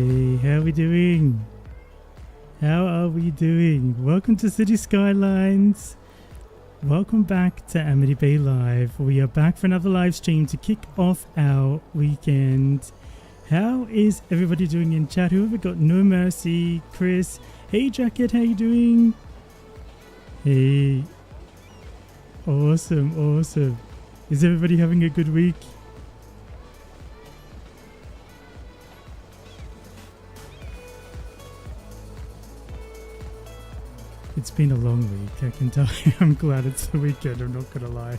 Hey, how are we doing? How are we doing? Welcome to City Skylines. Welcome back to Amity Bay Live. We are back for another live stream to kick off our weekend. How is everybody doing in chat? Who have we got? No Mercy, Chris. Hey, Jacket, how you doing? Hey. Awesome, awesome. Is everybody having a good week? It's been a long week, I can tell you. I'm glad it's the weekend, I'm not gonna lie.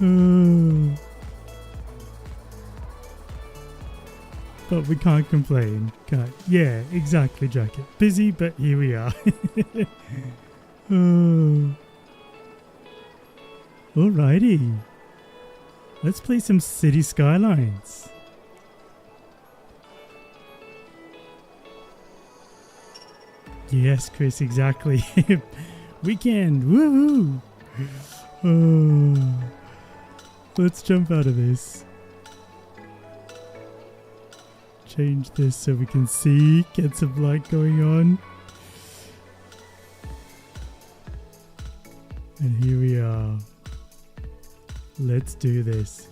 Oh. But we can't complain. Can't. Yeah, exactly, Jacket. Busy, but here we are. Oh. Alrighty. Let's play some City Skylines. Yes, Chris, exactly. Weekend, woohoo! Oh, let's jump out of this. Change this so we can see, get some light going on. And here we are. Let's do this.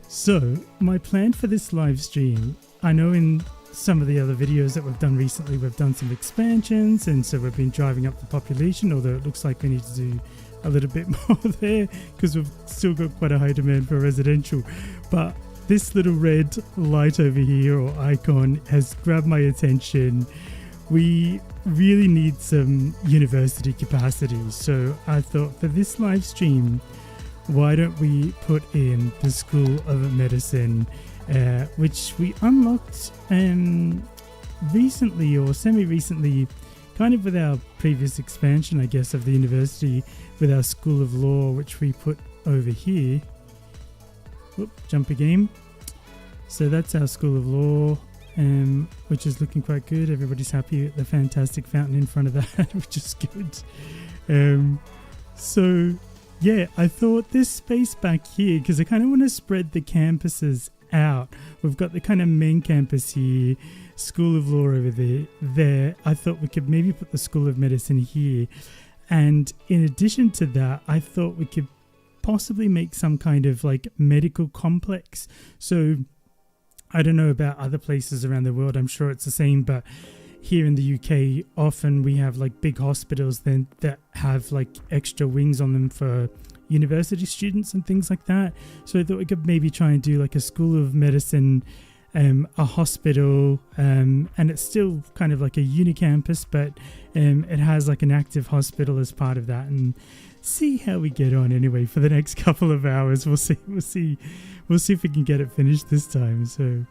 So, my plan for this live stream, I know in some of the other videos that we've done recently, we've done some expansions, and so we've been driving up the population, although it looks like we need to do a little bit more there because we've still got quite a high demand for residential. But this little red light over here, or icon, has grabbed my attention. We really need some university capacity, so I thought for this live stream, why don't we put in the School of Medicine, which we unlocked recently or semi-recently, kind of with our previous expansion, I guess, of the university, with our School of Law, which we put over here. Whoop, jump a game. So that's our School of Law, which is looking quite good. Everybody's happy with the fantastic fountain in front of that, which is good. So yeah, I thought this space back here, because I kind of want to spread the campuses out. We've got the kind of main campus here, School of Law over there. I thought we could maybe put the School of Medicine here. And in addition to that, I thought we could possibly make some kind of like medical complex. So I don't know about other places around the world. I'm sure it's the same, but here in the UK, often we have like big hospitals then that have like extra wings on them for university students and things like that. So I thought we could maybe try and do like a School of Medicine, a hospital, and it's still kind of like a uni campus, but it has like an active hospital as part of that, and see how we get on anyway for the next couple of hours. We'll see if we can get it finished this time. So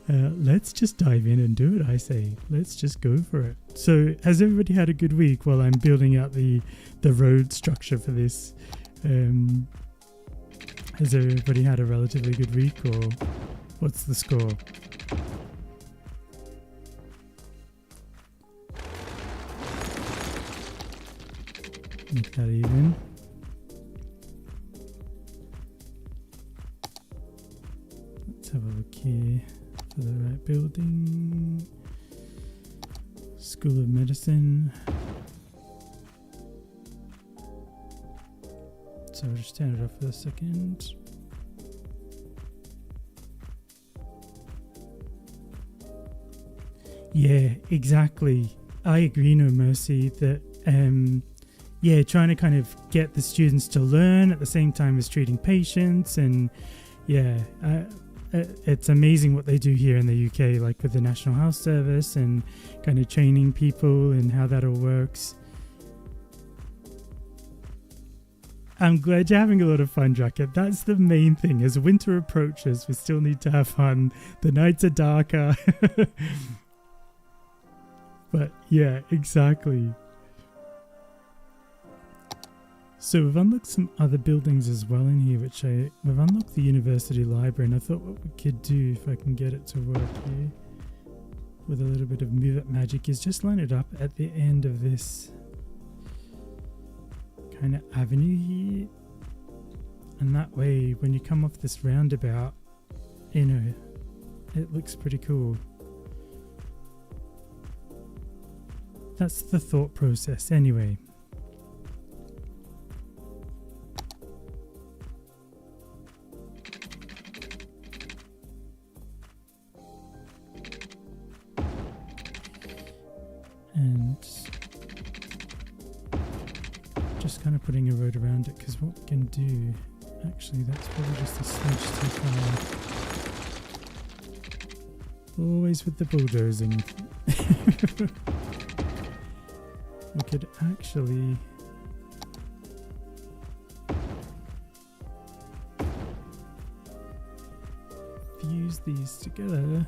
let's just dive in and do it, I say. Let's just go for it. So has everybody had a good week while I'm building out the road structure for this? Has everybody had a relatively good week, or what's the score? Make that even. Let's have a look here for the right building. School of Medicine. So I'll just turn it off for a second. Yeah, exactly. I agree, No Mercy, that trying to kind of get the students to learn at the same time as treating patients, and it's amazing what they do here in the UK, like with the National Health Service and kind of training people and how that all works. I'm glad you're having a lot of fun, Jacket. That's the main thing. As winter approaches, we still need to have fun. The nights are darker. But yeah, exactly. So we've unlocked some other buildings as well in here, we've unlocked the university library, and I thought what we could do, if I can get it to work here, with a little bit of move it magic, is just line it up at the end of this kind of avenue here, And that way, when you come off this roundabout, you know, it looks pretty cool. That's the thought process anyway. And just kind of putting a road around it, because what we can do, actually that's probably just a smidge too far. Always with the bulldozing. We could actually fuse these together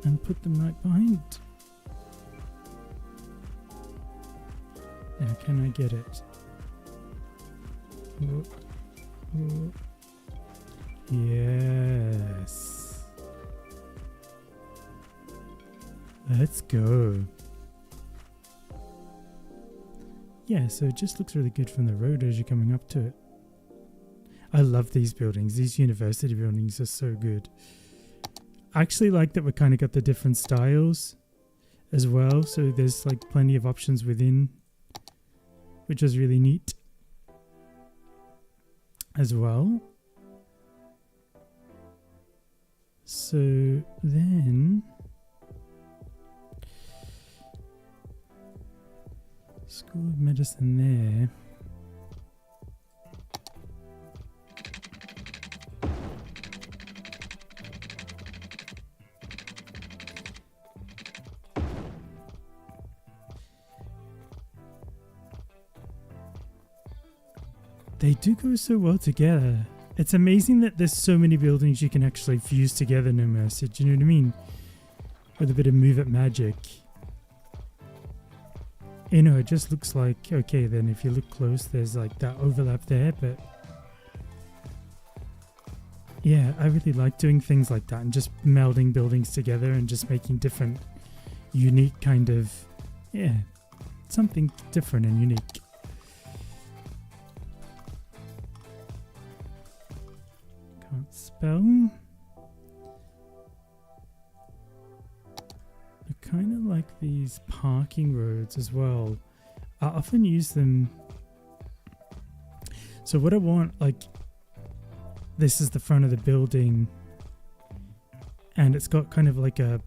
and put them right behind. Now, can I get it? Oh, oh. Yes. Let's go. Yeah, so it just looks really good from the road as you're coming up to it. I love these buildings. These university buildings are so good. I actually like that we kind of got the different styles as well. So there's like plenty of options within, which is really neat as well. So then School of Medicine there. They do go so well together. It's amazing that there's so many buildings you can actually fuse together, No Mercy. Do you know what I mean? With a bit of move it magic. You know, it just looks like, okay, then if you look close, there's like that overlap there, but yeah, I really like doing things like that and just melding buildings together and just making different, unique kind of, yeah, something different and unique. Can't spell. I kind of like these parking roads as well. I often use them. So what I want, like, this is the front of the building and it's got kind of like a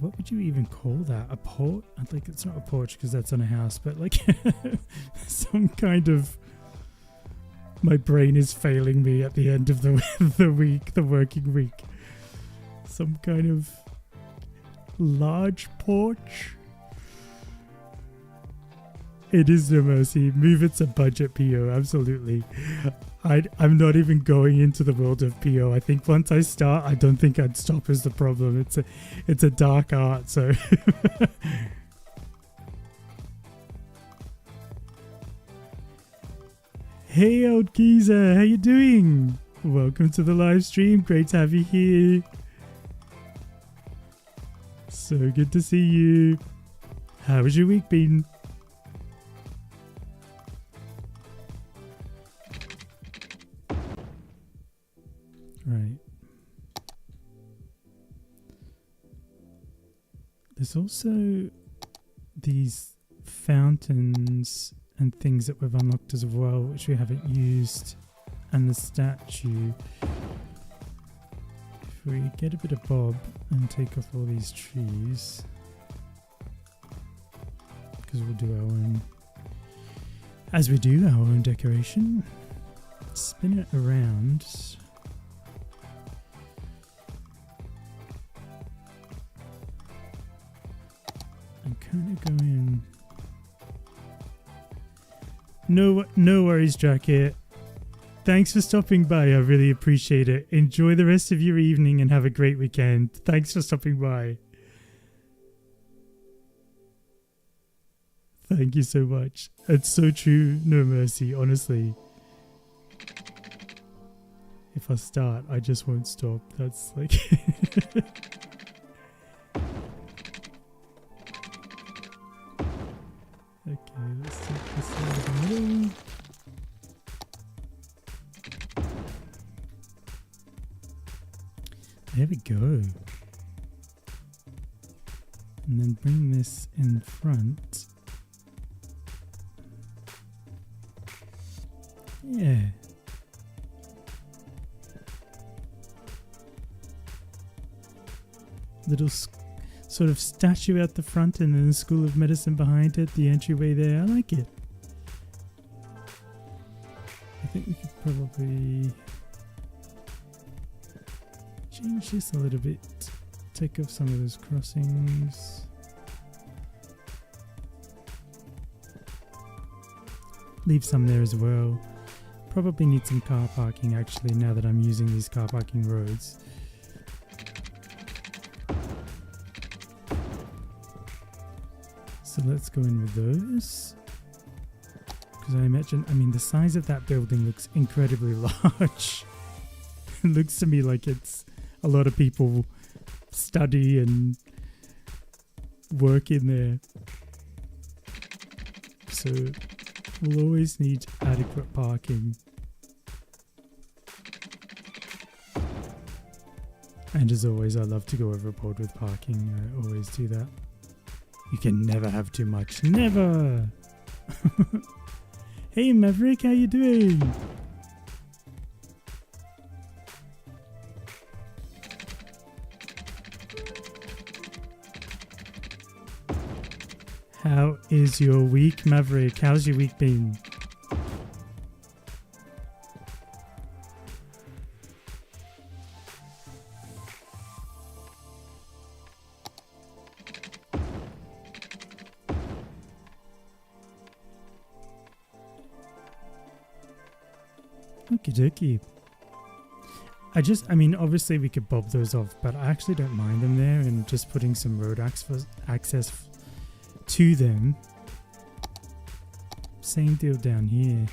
what would you even call that? A porch? I think it's not a porch because that's on a house, but like some kind of, my brain is failing me at the end of the week, the working week. Some kind of large porch. It is No Mercy. Move it's a budget PO, absolutely. I'm not even going into the world of PO. I think once I start, I don't think I'd stop is the problem. It's a dark art, so hey old geezer, how you doing? Welcome to the live stream. Great to have you here. So good to see you. How has your week been? Right. There's also these fountains and things that we've unlocked as well, which we haven't used, and the statue. If we get a bit of Bob and take off all these trees, because we'll do our own, as we do our own decoration, spin it around. And kind of go in. No worries, Jacket. Thanks for stopping by. I really appreciate it. Enjoy the rest of your evening and have a great weekend. Thanks for stopping by. Thank you so much. It's so true, No Mercy, honestly. If I start, I just won't stop. That's like... Okay, let's take this out of the middle. There we go. And then bring this in front. Yeah. Little sort of statue at the front and then the School of Medicine behind it, the entryway there. I like it. I think we could probably change this a little bit. Take off some of those crossings. Leave some there as well. Probably need some car parking actually now that I'm using these car parking roads. So let's go in with those. Because I mean the size of that building looks incredibly large. It looks to me like it's a lot of people study and work in there. So we'll always need adequate parking. And as always, I love to go overboard with parking. I always do that. You can never have too much. Never! Hey Maverick, how you doing? How is your week, Maverick? How's your week been? Okie dokie. I mean, obviously we could bob those off, but I actually don't mind them there and just putting some road access to them. Same deal down here.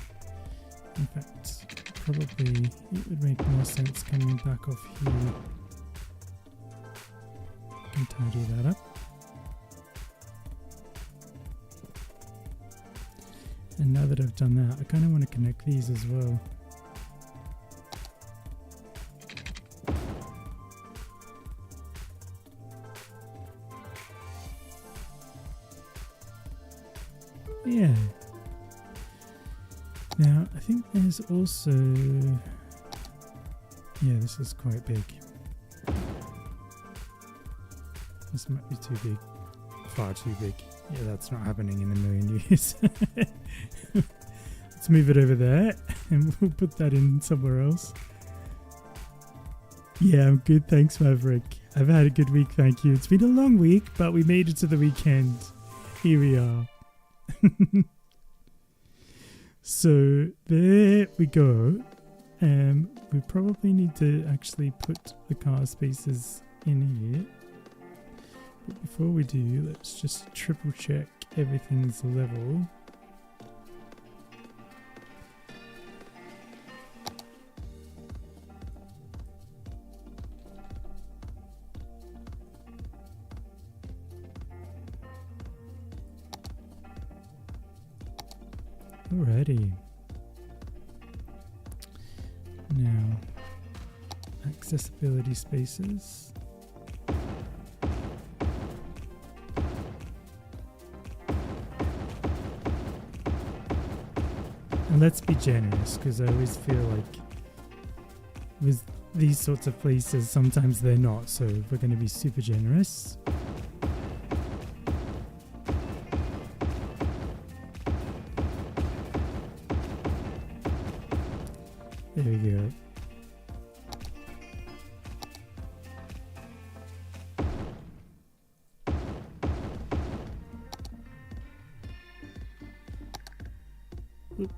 In fact, probably it would make more sense coming back off here. Can tidy that up. And now that I've done that, I kind of want to connect these as well. Yeah. Now, I think there's also... Yeah, this is quite big. This might be too big. Far too big. Yeah, that's not happening in a million years. Let's move it over there and we'll put that in somewhere else. Yeah, I'm good. Thanks, Maverick. I've had a good week, thank you. It's been a long week, but we made it to the weekend. Here we are. So there we go. We probably need to actually put the car spaces in here. But before we do, let's just triple check everything's level. Alrighty. Now, accessibility spaces. And let's be generous, because I always feel like with these sorts of places, sometimes they're not, so we're going to be super generous. There we go. Oop.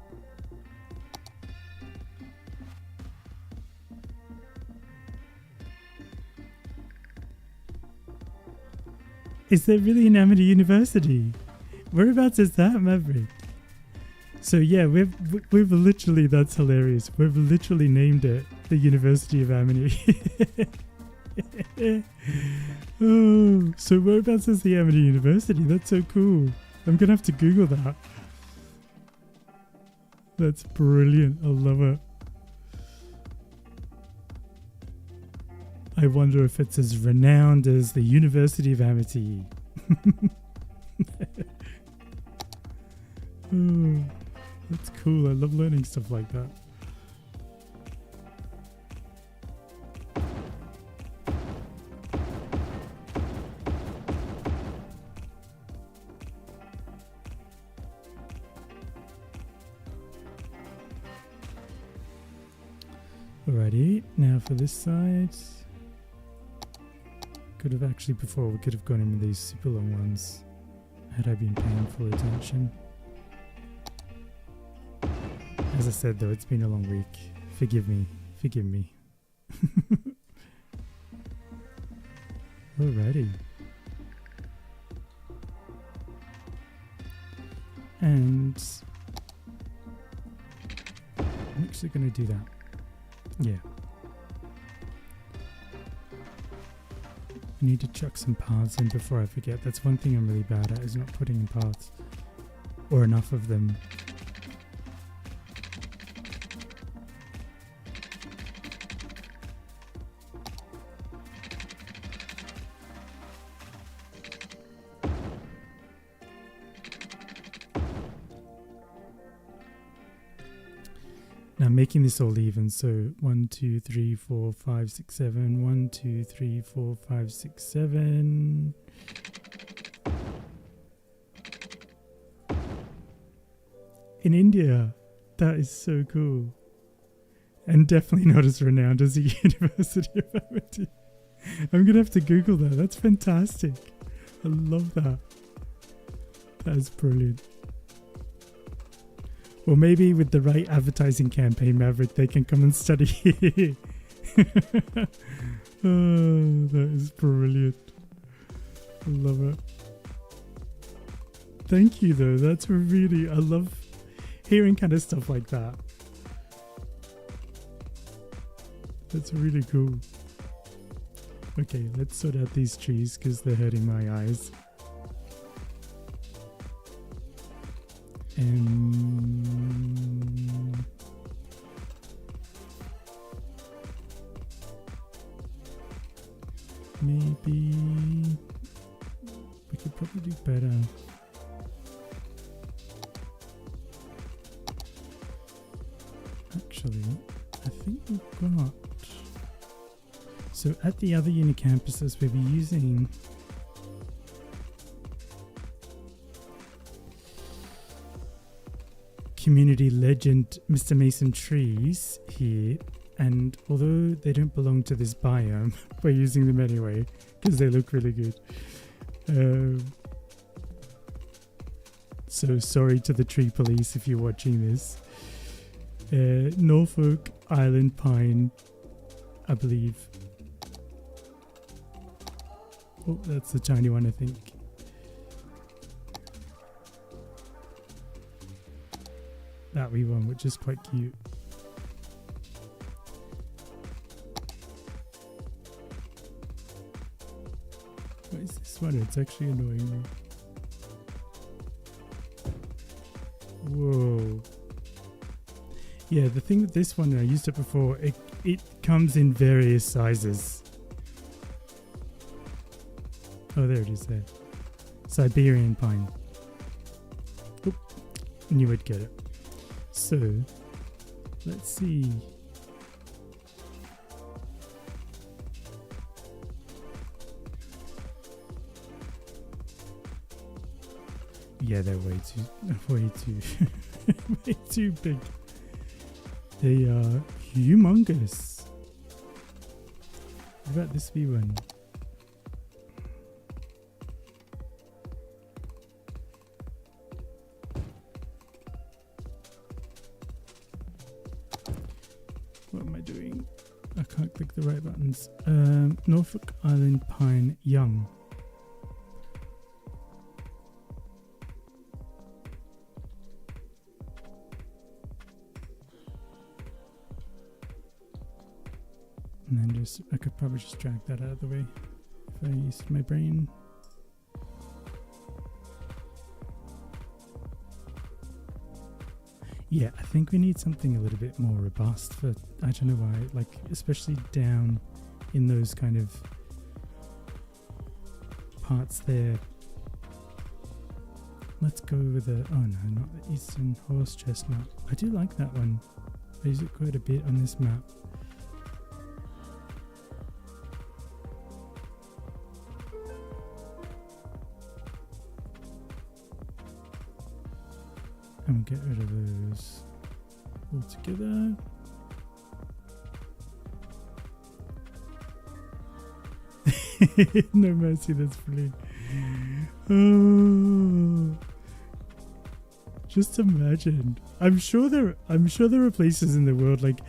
Is there really an Amity University? Whereabouts is that, Maverick? So yeah, we've literally, that's hilarious. We've literally named it the University of Amity. Oh, so whereabouts is the Amity University? That's so cool. I'm gonna have to Google that. That's brilliant. I love it. I wonder if it's as renowned as the University of Amity. Oh, that's cool. I love learning stuff like that. Alrighty, now for this side. Could have actually, before we could have gone in with these super long ones had I been paying full attention. As I said though, it's been a long week. Forgive me. Forgive me. Alrighty. And I'm actually going to do that. Yeah. I need to chuck some paths in before I forget. That's one thing I'm really bad at, is not putting in paths. Or enough of them. Now I'm making this all even, so 1, 2, 3, 4, 5, 6, 7. 1, 2, 3, 4, 5, 6, 7. In India, that is so cool. And definitely not as renowned as the University of Amity. I'm going to have to Google that. That's fantastic. I love that. That is brilliant. Or maybe with the right advertising campaign, Maverick, they can come and study here. Oh, that is brilliant. I love it. Thank you, though. That's really... I love hearing kind of stuff like that. That's really cool. Okay, let's sort out these trees because they're hurting my eyes. And maybe we could probably do better. Actually, I think we've got... So at the other uni campuses, we'll be using... community legend Mr. Mason trees here, and although they don't belong to this biome, we're using them anyway because they look really good. So sorry to the tree police if you're watching this. Norfolk Island Pine, I believe. Oh, that's the tiny one, I think. That wee one, which is quite cute. What is this one? It's actually annoying me. Whoa. Yeah, the thing with this one, I used it before, it comes in various sizes. Oh, there it is there. Siberian pine. Oop, knew I'd get it. So, let's see. Yeah, they're way too way too big. They are humongous. What about this wee one? What am I doing? I can't click the right buttons. Norfolk Island Pine Young. And then just, I could probably just drag that out of the way if I used my brain. Yeah, I think we need something a little bit more robust for, I don't know why, like especially down in those kind of parts there. Let's go with the, oh no, not the Eastern Horse Chestnut. I do like that one. I use it quite a bit on this map. And we'll get rid of those altogether. No mercy, that's brilliant. Oh, just imagine. I'm sure there are places in the world, like,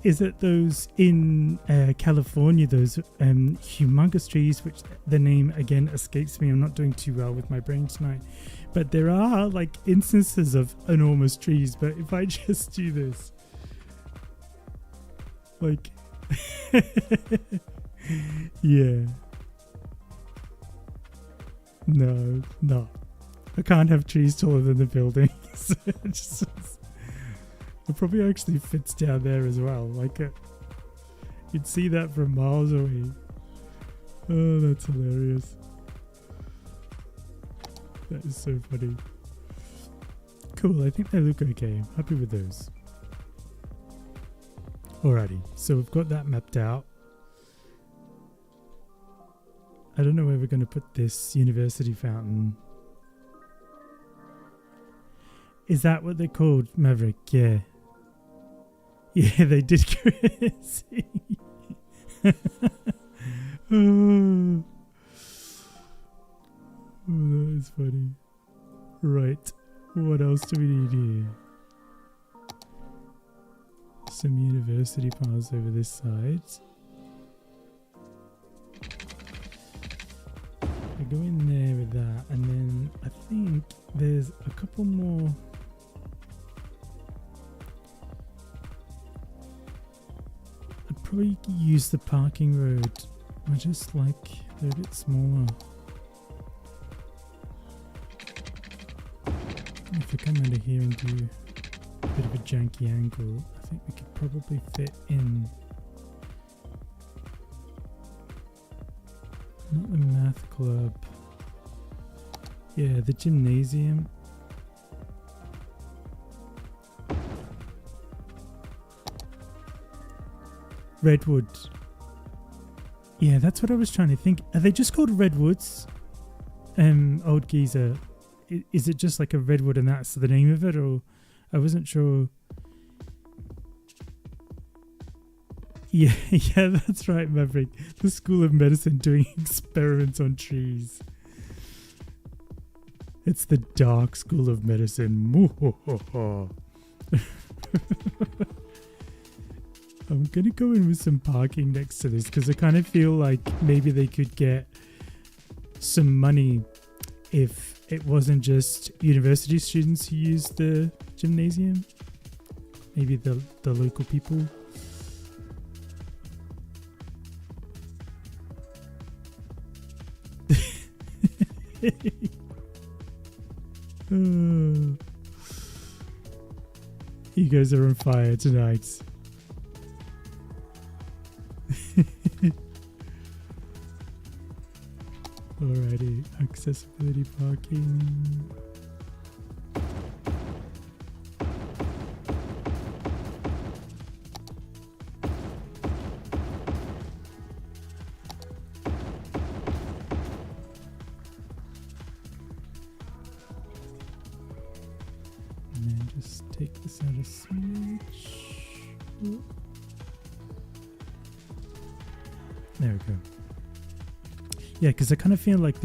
is it those in California, those humongous trees, which the name again escapes me. I'm not doing too well with my brain tonight. But there are like instances of enormous trees. But if I just do this, like, yeah, no, I can't have trees taller than the buildings. It probably actually fits down there as well. Like, you'd see that from miles away. Oh, that's hilarious. That is so funny. Cool, I think they look okay. I'm happy with those. Alrighty, so we've got that mapped out. I don't know where we're going to put this university fountain. Is that what they're called, Maverick? Yeah. Yeah, they did crazy. Oh, that is funny. Right, what else do we need here? Some university paths over this side. I go in there with that, and then I think there's a couple more. I'd probably use the parking road. I just like they're a bit smaller. If we come under here and do a bit of a janky angle, I think we could probably fit in. Not the math club. Yeah, the gymnasium. Redwood. Yeah, that's what I was trying to think. Are they just called Redwoods? Old Geezer. Is it just like a redwood and that's the name of it? Or I wasn't sure. Yeah, yeah, that's right, Maverick. The School of Medicine doing experiments on trees. It's the dark School of Medicine. I'm going to go in with some parking next to this because I kind of feel like maybe they could get some money if it wasn't just university students who use the gymnasium. Maybe the local people. Oh. You guys are on fire tonight. Alrighty, accessibility parking. And then just take this out a smidge. Ooh. There we go. Yeah, because I kind of feel like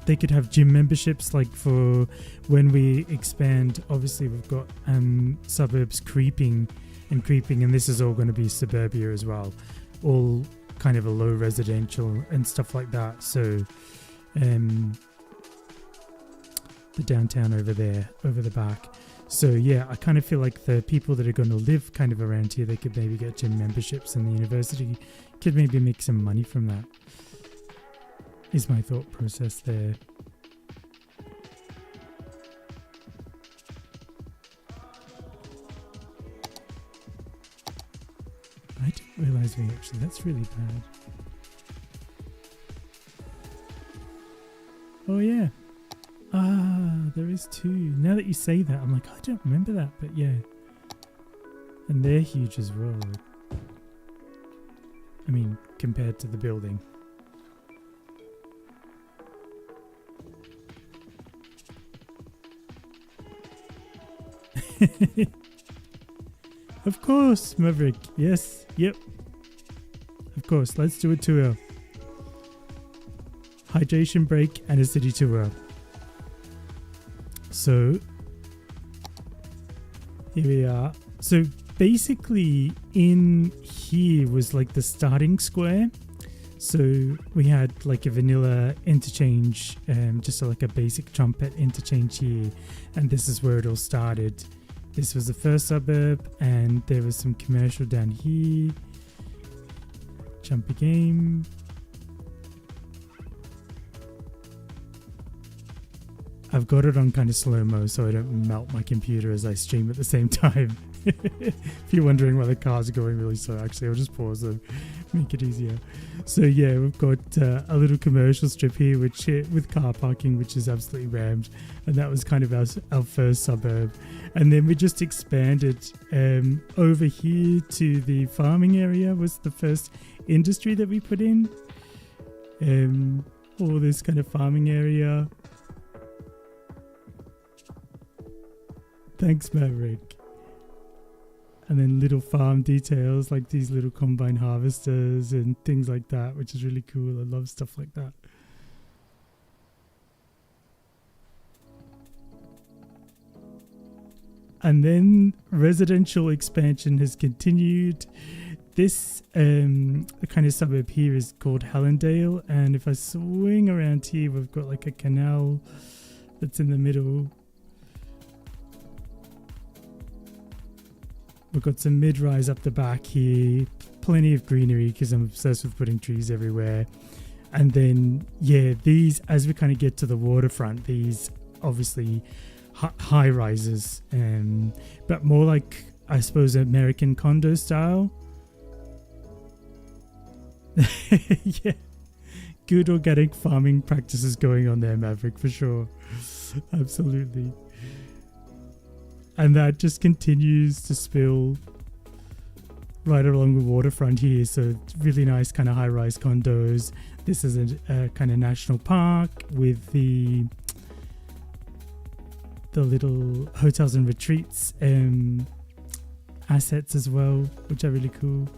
they could have gym memberships, like for when we expand. Obviously, we've got suburbs creeping, and this is all going to be suburbia as well, all kind of a low residential and stuff like that. So, the downtown over there, over the back. So yeah, I kind of feel like the people that are going to live kind of around here, they could maybe get gym memberships, and the university could maybe make some money from that. Is my thought process there. I didn't realize reminds me, actually, that's really bad. Oh yeah. There is two. Now that you say that, I'm like, I don't remember that, but yeah. And they're huge as well. I mean, compared to the building. Of course, Maverick. Yes. Yep. Of course. Let's do a tour. Hydration break and a city tour. So here we are. So basically in here was like the starting square. So we had like a vanilla interchange, just like a basic trumpet interchange here. And this is where it all started. This was the first suburb, and there was some commercial down here. Jump a game. I've got it on kind of slow-mo so I don't melt my computer as I stream at the same time. If you're wondering why the cars are going really slow, actually I'll just pause them, make it easier. So yeah, we've got a little commercial strip here with car parking, which is absolutely rammed, and that was kind of our first suburb. And then we just expanded over here to the farming area was the first industry that we put in. All this kind of farming area. Thanks, Maverick. And then little farm details like these little combine harvesters and things like that, which is really cool. I love stuff like that. And then residential expansion has continued. This kind of suburb here is called Hallandale, and if I swing around here, we've got like a canal that's in the middle. We've got some mid-rise up the back here, plenty of greenery because I'm obsessed with putting trees everywhere. And then, yeah, these, as we kind of get to the waterfront, these obviously high rises, but more like, I suppose, American condo style. Yeah, good organic farming practices going on there, Maverick, for sure. Absolutely. And that just continues to spill right along the waterfront here. So really nice kind of high-rise condos. This is a kind of national park with the little hotels and retreats assets as well, which are really cool.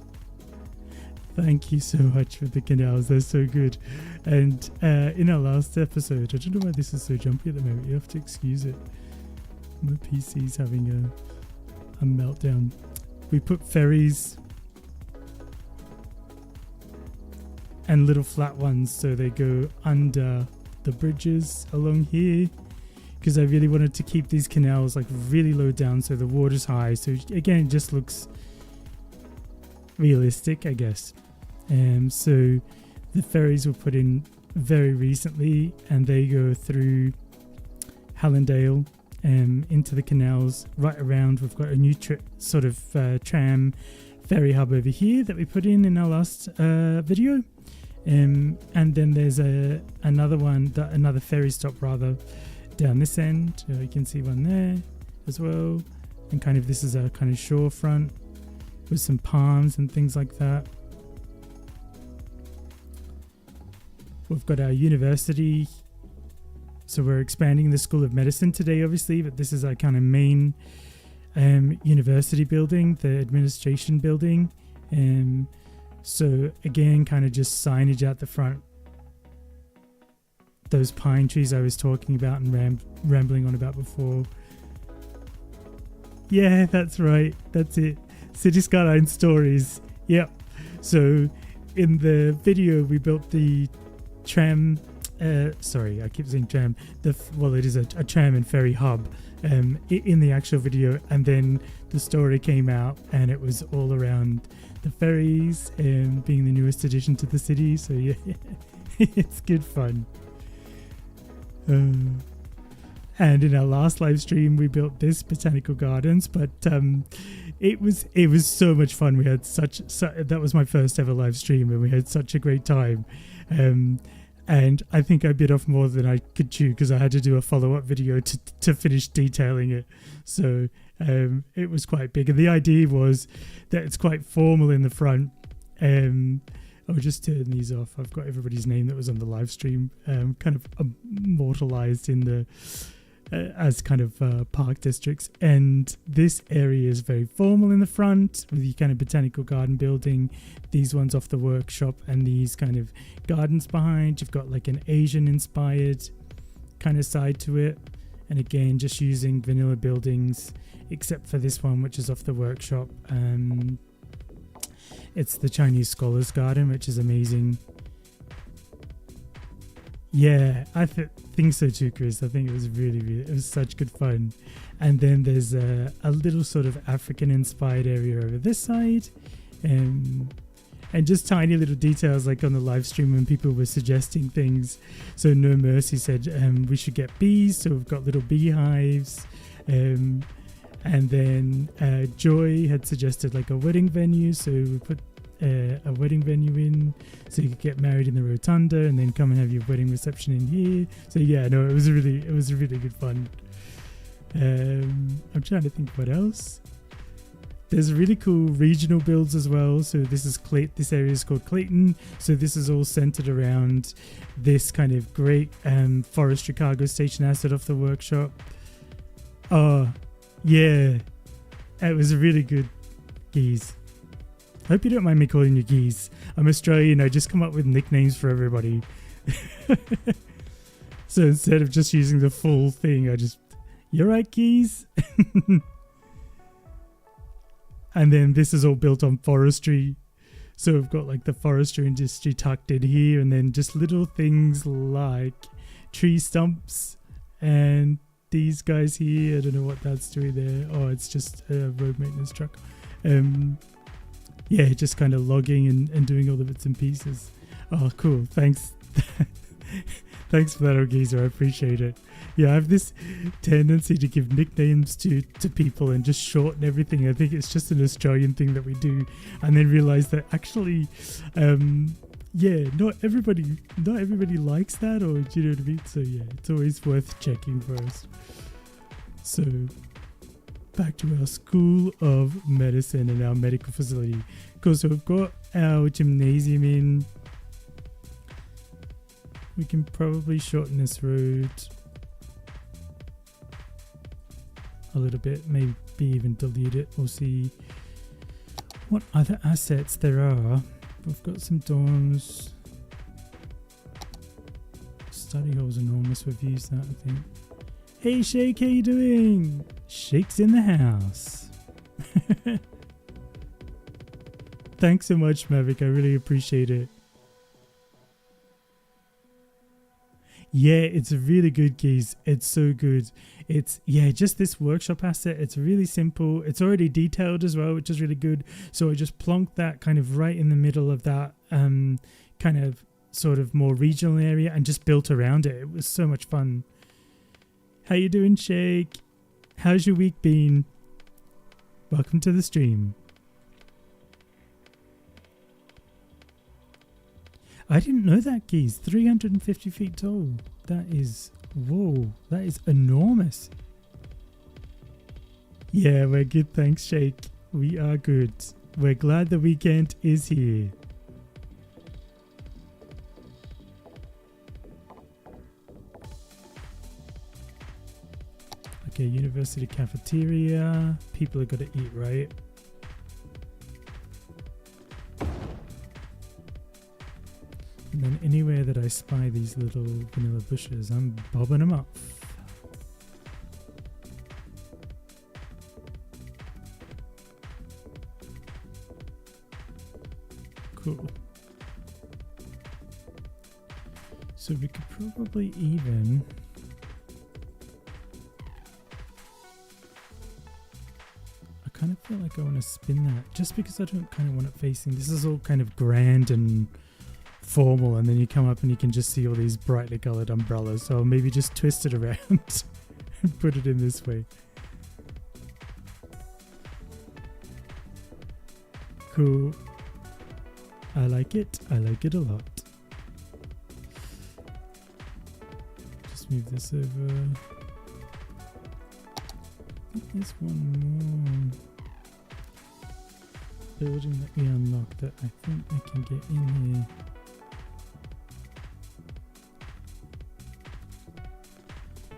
Thank you so much for the canals. They're so good. And in our last episode, I don't know why this is so jumpy at the moment. You have to excuse it. My PC's having a meltdown. We put ferries and little flat ones so they go under the bridges along here, because I really wanted to keep these canals like really low down so the water's high. So again, it just looks realistic, I guess. So the ferries were put in very recently, and they go through Hallandale into the canals right around. We've got a new sort of tram ferry hub over here that we put in our last video, and then there's another ferry stop rather down this end. You can see one there as well, and kind of this is a kind of shorefront with some palms and things like that. We've got our university. So we're expanding the School of Medicine today, obviously, but this is our kind of main university building, the administration building. So again, kind of just signage out the front. Those pine trees I was talking about and rambling on about before. Yeah, that's right. That's it. City Skyline Stories. Yep. So in the video, we built the tram. Sorry, I keep saying tram. It is a tram and ferry hub in the actual video, and then the story came out and it was all around the ferries being the newest addition to the city. So yeah, it's good fun. And in our last live stream, we built this botanical gardens, but it was so much fun. We had that was my first ever live stream, and we had such a great time. And I think I bit off more than I could chew because I had to do a follow-up video to finish detailing it. So it was quite big. And the idea was that it's quite formal in the front. I'll just turn these off. I've got everybody's name that was on the live stream kind of immortalized in the as kind of park districts. And this area is very formal in the front with the kind of botanical garden building, these ones off the workshop, and these kind of gardens behind. You've got like an Asian inspired kind of side to it, and again just using vanilla buildings except for this one, which is off the workshop. It's the Chinese Scholars Garden, which is amazing. Yeah, I think so too, Chris. I think it was it was such good fun. And then there's a little sort of African-inspired area over this side. And just tiny little details like on the live stream when people were suggesting things. So No Mercy said we should get bees, so we've got little beehives. And then Joy had suggested like a wedding venue, so we put a wedding venue in so you could get married in the rotunda and then come and have your wedding reception in here. So yeah, no, it was really good fun. I'm trying to think what else. There's really cool regional builds as well. So this area is called Clayton. So this is all centered around this kind of great forestry cargo station asset off the workshop. Oh yeah, it was really good, Geese. Hope you don't mind me calling you Geese. I'm Australian. I just come up with nicknames for everybody. So instead of just using the full thing, you're right, Geese. And then this is all built on forestry. So we've got like the forestry industry tucked in here, and then just little things like tree stumps and these guys here. I don't know what that's doing there. Oh, it's just a road maintenance truck. Yeah, just kind of logging and doing all the bits and pieces. Oh, cool. Thanks. Thanks for that, Ogeezer. I appreciate it. Yeah, I have this tendency to give nicknames to people and just shorten everything. I think it's just an Australian thing that we do, and then realize that actually, yeah, not everybody likes that, or do you know what I mean? So yeah, it's always worth checking first. So back to our School of Medicine and our medical facility. Cool, so we've got our gymnasium in. We can probably shorten this road a little bit, maybe even delete it. We'll see what other assets there are. We've got some dorms. Study hall's enormous. We've used that, I think. Hey Shake, how you doing? Shake's in the house. Thanks so much, Mavic. I really appreciate it. Yeah, it's really good, Keys. It's so good. It's, yeah, just this workshop asset. It's really simple. It's already detailed as well, which is really good. So I just plonked that kind of right in the middle of that kind of sort of more regional area and just built around it. It was so much fun. How you doing, Shake? How's your week been? Welcome to the stream. I didn't know that, Keys. 350 feet tall. That is, whoa, that is enormous. Yeah, we're good, thanks, Shake. We are good. We're glad the weekend is here. Okay, university cafeteria. People are going to eat, right? And then anywhere that I spy these little vanilla bushes, I'm bobbing them up. Cool. So we could probably even... I kind of feel like I want to spin that, just because I don't kind of want it facing... This is all kind of grand and formal, and then you come up and you can just see all these brightly colored umbrellas. So I'll maybe just twist it around and put it in this way. Cool. I like it. I like it a lot. Just move this over. I think there's one more building that we unlocked that I think I can get in here.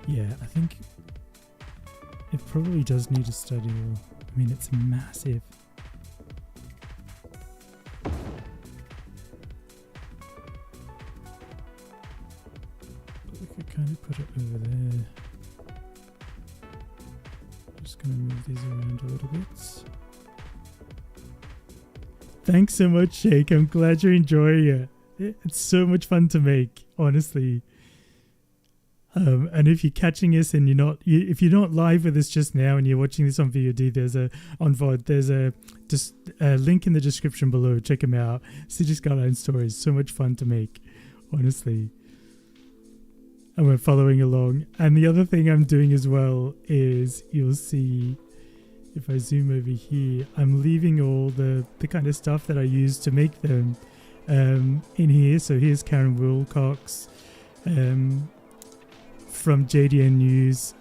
Yeah, I think it probably does need a study. I mean, it's massive. But we could kind of put it over there. Just gonna move these around a little bit. Thanks so much, Shake. I'm glad you're enjoying it. It's so much fun to make, honestly. And if you're catching us and if you're not live with us just now and you're watching this on VOD, there's a link in the description below. Check them out. City Skylines stories, so much fun to make, honestly. And we're following along. And the other thing I'm doing as well is you'll see if I zoom over here, I'm leaving all the kind of stuff that I use to make them in here. So here's Karen Wilcox. From JDN News.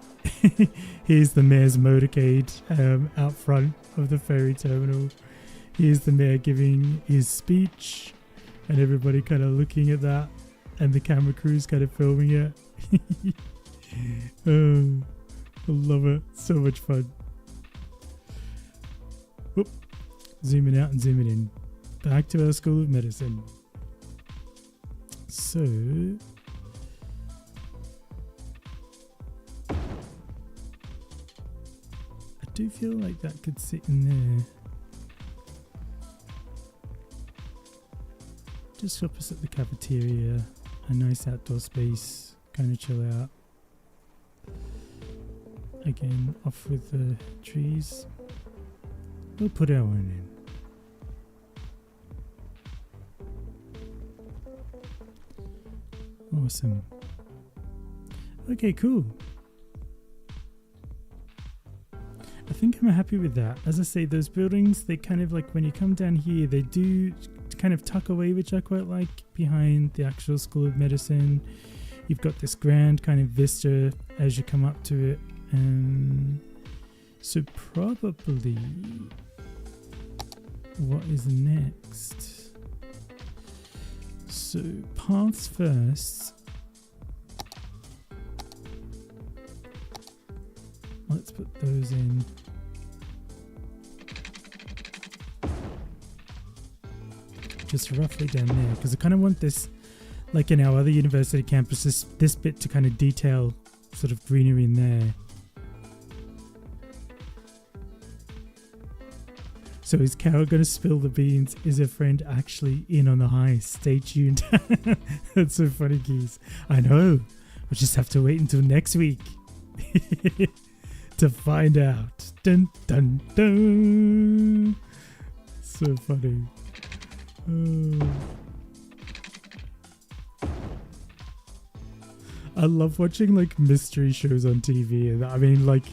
Here's the mayor's motorcade out front of the ferry terminal. Here's the mayor giving his speech and everybody kind of looking at that and the camera crew's kind of filming it. Oh, I love it. So much fun. Whoop. Zooming out and zooming in. Back to our School of Medicine. So I do feel like that could sit in there. Just opposite the cafeteria. A nice outdoor space. Kind of chill out. Again, off with the trees. We'll put our one in. Awesome. Okay, cool. I think I'm happy with that. As I say, those buildings, they kind of like, when you come down here, they do kind of tuck away, which I quite like, behind the actual School of Medicine. You've got this grand kind of vista as you come up to it. So probably what is next? So paths first. Let's put those in. Just roughly down there, because I kind of want this, like in our other university campuses, this bit to kind of detail sort of greenery in there. So is Carol going to spill the beans? Is her friend actually in on the heist? Stay tuned. That's so funny, Keys. I know. We'll just have to wait until next week to find out. Dun, dun, dun. So funny. Oh. I love watching like mystery shows on TV, and I mean like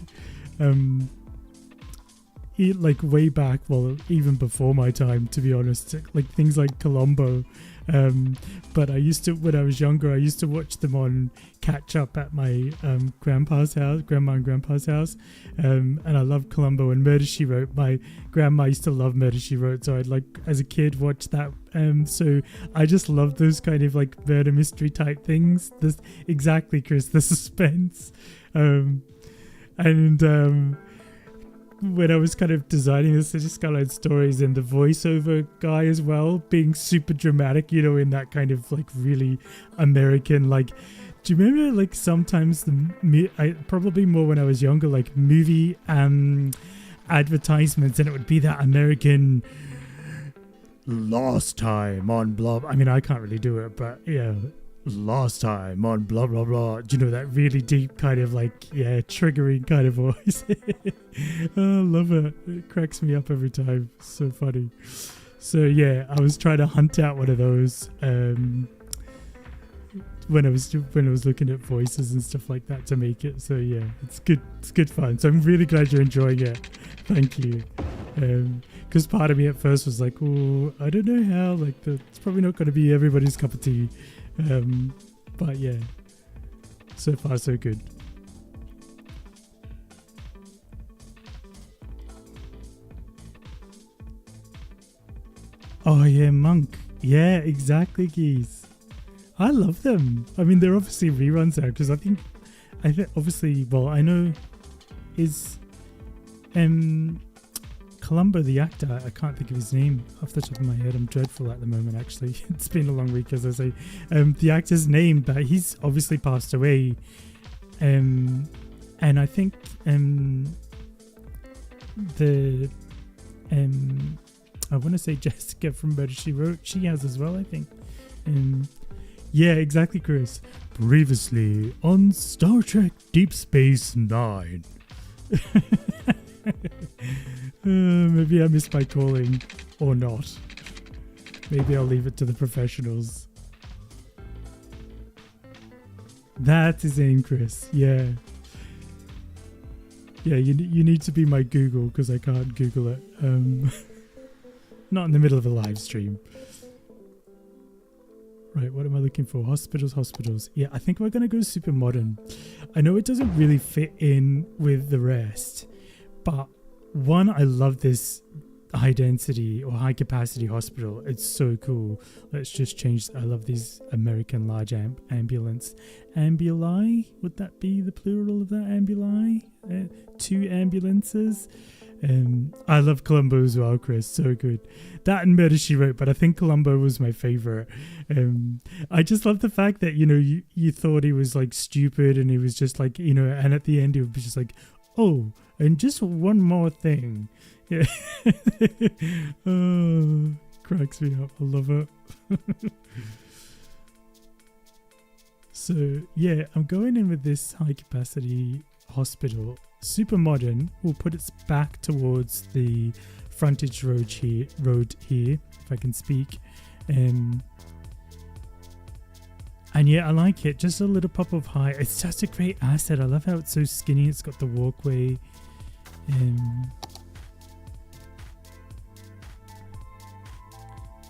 like way back, well, even before my time, to be honest, like things like Columbo. But I used to, when I was younger, I used to watch them on catch up at my grandma and grandpa's house. And I love Columbo and Murder, She Wrote. My grandma used to love Murder, She Wrote. So I'd like, as a kid, watch that. So I just love those kind of like murder mystery type things. This, exactly, Chris, the suspense. When I was kind of designing the City Skylines stories, and the voiceover guy as well being super dramatic, you know, in that kind of like really American, like, do you remember like sometimes I probably more when I was younger, like movie advertisements, and it would be that American last time on blah. I mean, I can't really do it, but yeah. Last time on blah blah blah. Do you know that really deep kind of like, yeah, triggering kind of voice? Oh, I love it. It cracks me up every time. So funny. So yeah, I was trying to hunt out one of those when I was looking at voices and stuff like that to make it. So yeah, it's good fun. So I'm really glad you're enjoying it. Thank you. Because part of me at first was like, oh, I don't know how, like, it's probably not going to be everybody's cup of tea. But yeah, so far so good. Oh yeah, Monk. Yeah, exactly, geez. I love them. I mean, they're obviously reruns now, because I think obviously, well, I know is Columbo, the actor, I can't think of his name off the top of my head. I'm dreadful at the moment, actually. It's been a long week, as I say. The actor's name, but he's obviously passed away. And I think I want to say Jessica from Murder, She Wrote, she has as well, I think. Yeah, exactly, Chris. Previously on Star Trek Deep Space Nine. Maybe I missed my calling, or not. Maybe I'll leave it to the professionals. That's his name, Chris. Yeah. Yeah, you need to be my Google, because I can't Google it. Not in the middle of a live stream. Right, what am I looking for? Hospitals. Yeah, I think we're going to go super modern. I know it doesn't really fit in with the rest, but one, I love this high density or high capacity hospital. It's so cool. Let's just change. I love these American large ambulance. Ambuli? Would that be the plural of that? Ambuli? 2 ambulances? I love Columbo as well, Chris. So good. That and Murder, She Wrote, but I think Columbo was my favorite. I just love the fact that, you thought he was like stupid, and he was just like, and at the end he would be just like, oh, and just one more thing. Yeah. Oh, cracks me up. I love it. So yeah, I'm going in with this high capacity hospital. Super modern. We'll put its back towards the frontage road here, if I can speak. And yeah, I like it. Just a little pop of height. It's just a great asset. I love how it's so skinny. It's got the walkway.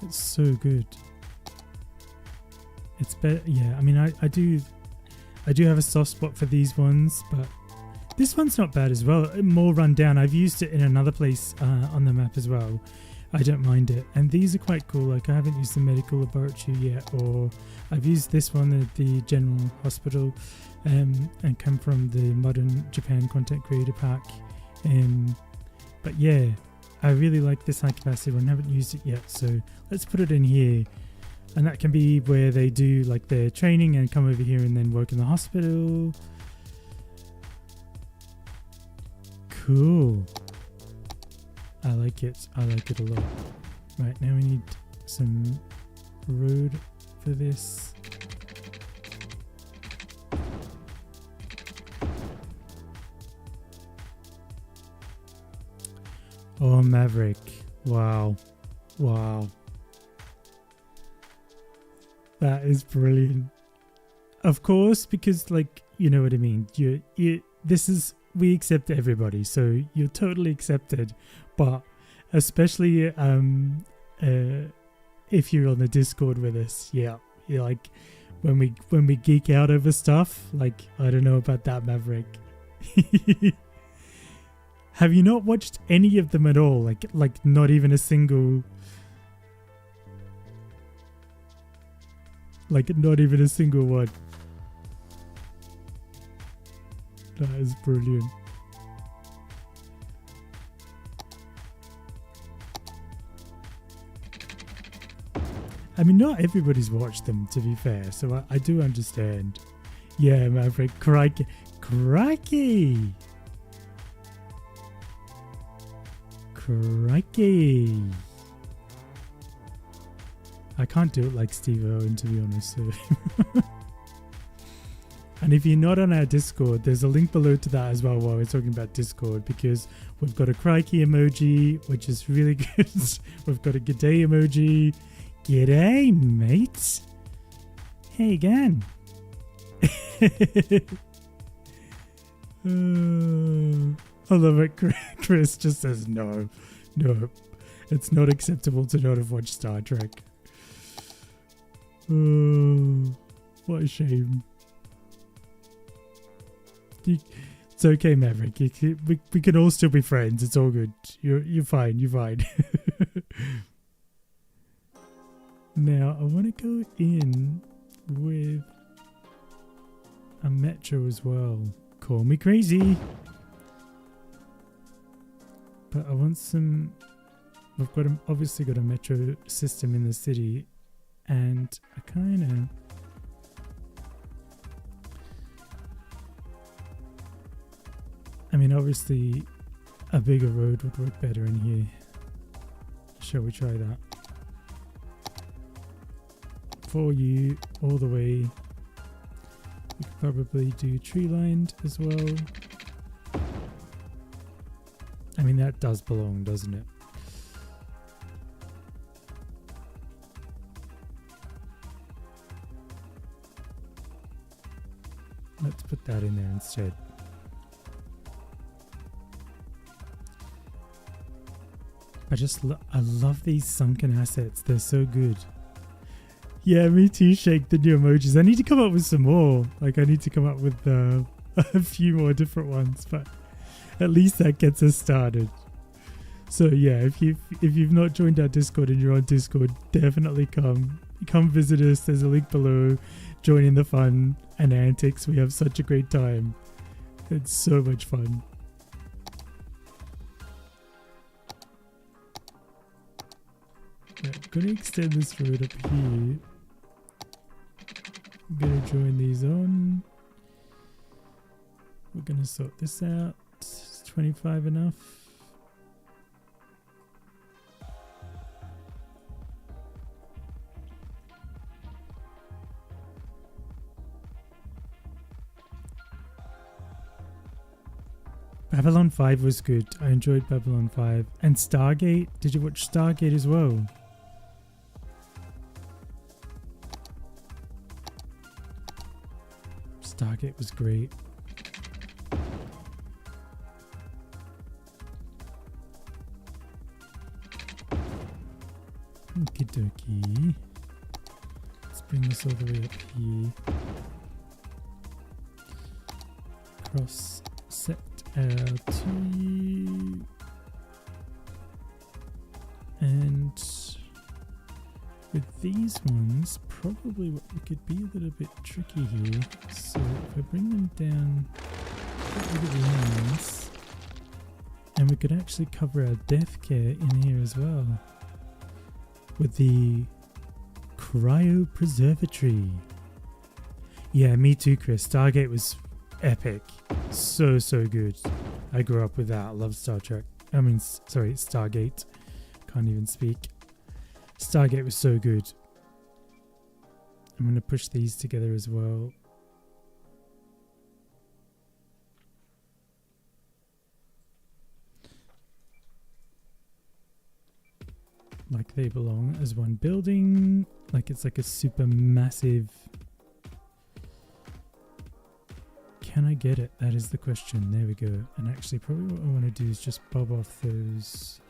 It's so good. It's better. Yeah, I mean, I do have a soft spot for these ones, but this one's not bad as well. More run down. I've used it in another place on the map as well. I don't mind it. And these are quite cool. Like, I haven't used the medical laboratory yet, or I've used this one at the general hospital, and come from the Modern Japan Content Creator Pack. But yeah, I really like this high capacity one. I haven't used it yet, so let's put it in here. And that can be where they do like their training and come over here and then work in the hospital. Cool. I like it. I like it a lot. Right, now we need some road for this. Oh, Maverick. Wow. Wow. That is brilliant. Of course, because, like, you know what I mean. We accept everybody, so you're totally accepted. But especially if you're on the Discord with us, yeah, you're like, when we geek out over stuff, like, I don't know about that, Maverick. Have you not watched any of them at all? Like not even a single. Like, not even a single one. That is brilliant. I mean, not everybody's watched them, to be fair, so I do understand. Yeah, Maverick, crikey. Crikey! Crikey! I can't do it like Steve Owen, to be honest. So. And if you're not on our Discord, there's a link below to that as well while we're talking about Discord, because we've got a crikey emoji, which is really good. We've got a g'day emoji. G'day, mate. How you going? I love it. Chris just says no. No, it's not acceptable to not have watched Star Trek. Oh, what a shame. It's okay, Maverick. We can all still be friends. It's all good. You're fine. You're fine. Now, I want to go in with a metro as well. Call me crazy. But I want some... We've obviously got a metro system in the city. And I kind of... I mean, obviously, a bigger road would work better in here. Shall we try that? For you, all the way. We could probably do tree-lined as well. I mean, that does belong, doesn't it? Let's put that in there instead. I love these sunken assets. They're so good. Yeah, me too, Shake, the new emojis. I need to come up with some more. Like, I need to come up with a few more different ones, but at least that gets us started. So yeah, if you've not joined our Discord and you're on Discord, definitely come visit us. There's a link below. Join in the fun and antics. We have such a great time. It's so much fun. Yeah, I'm going to extend this road up here. I'm going to join these on. We're going to sort this out. Is 25 enough? Babylon 5 was good. I enjoyed Babylon 5. And Stargate. Did you watch Stargate as well? Stargate was great. Okie dokie. Let's bring this all the way up here. Cross set L2. And with these ones, probably what we could be a little bit tricky here. So if I bring them down, get rid of the lines, and we could actually cover our death care in here as well with the cryopreservatory. Yeah, me too, Chris. Stargate was epic. So good. I grew up with that. I love Star Trek. I mean, sorry, Stargate. Can't even speak. Stargate was so good. I'm going to push these together as well. Like they belong as one building. Like it's like a super massive... Can I get it? That is the question. There we go. And actually probably what I want to do is just bob off those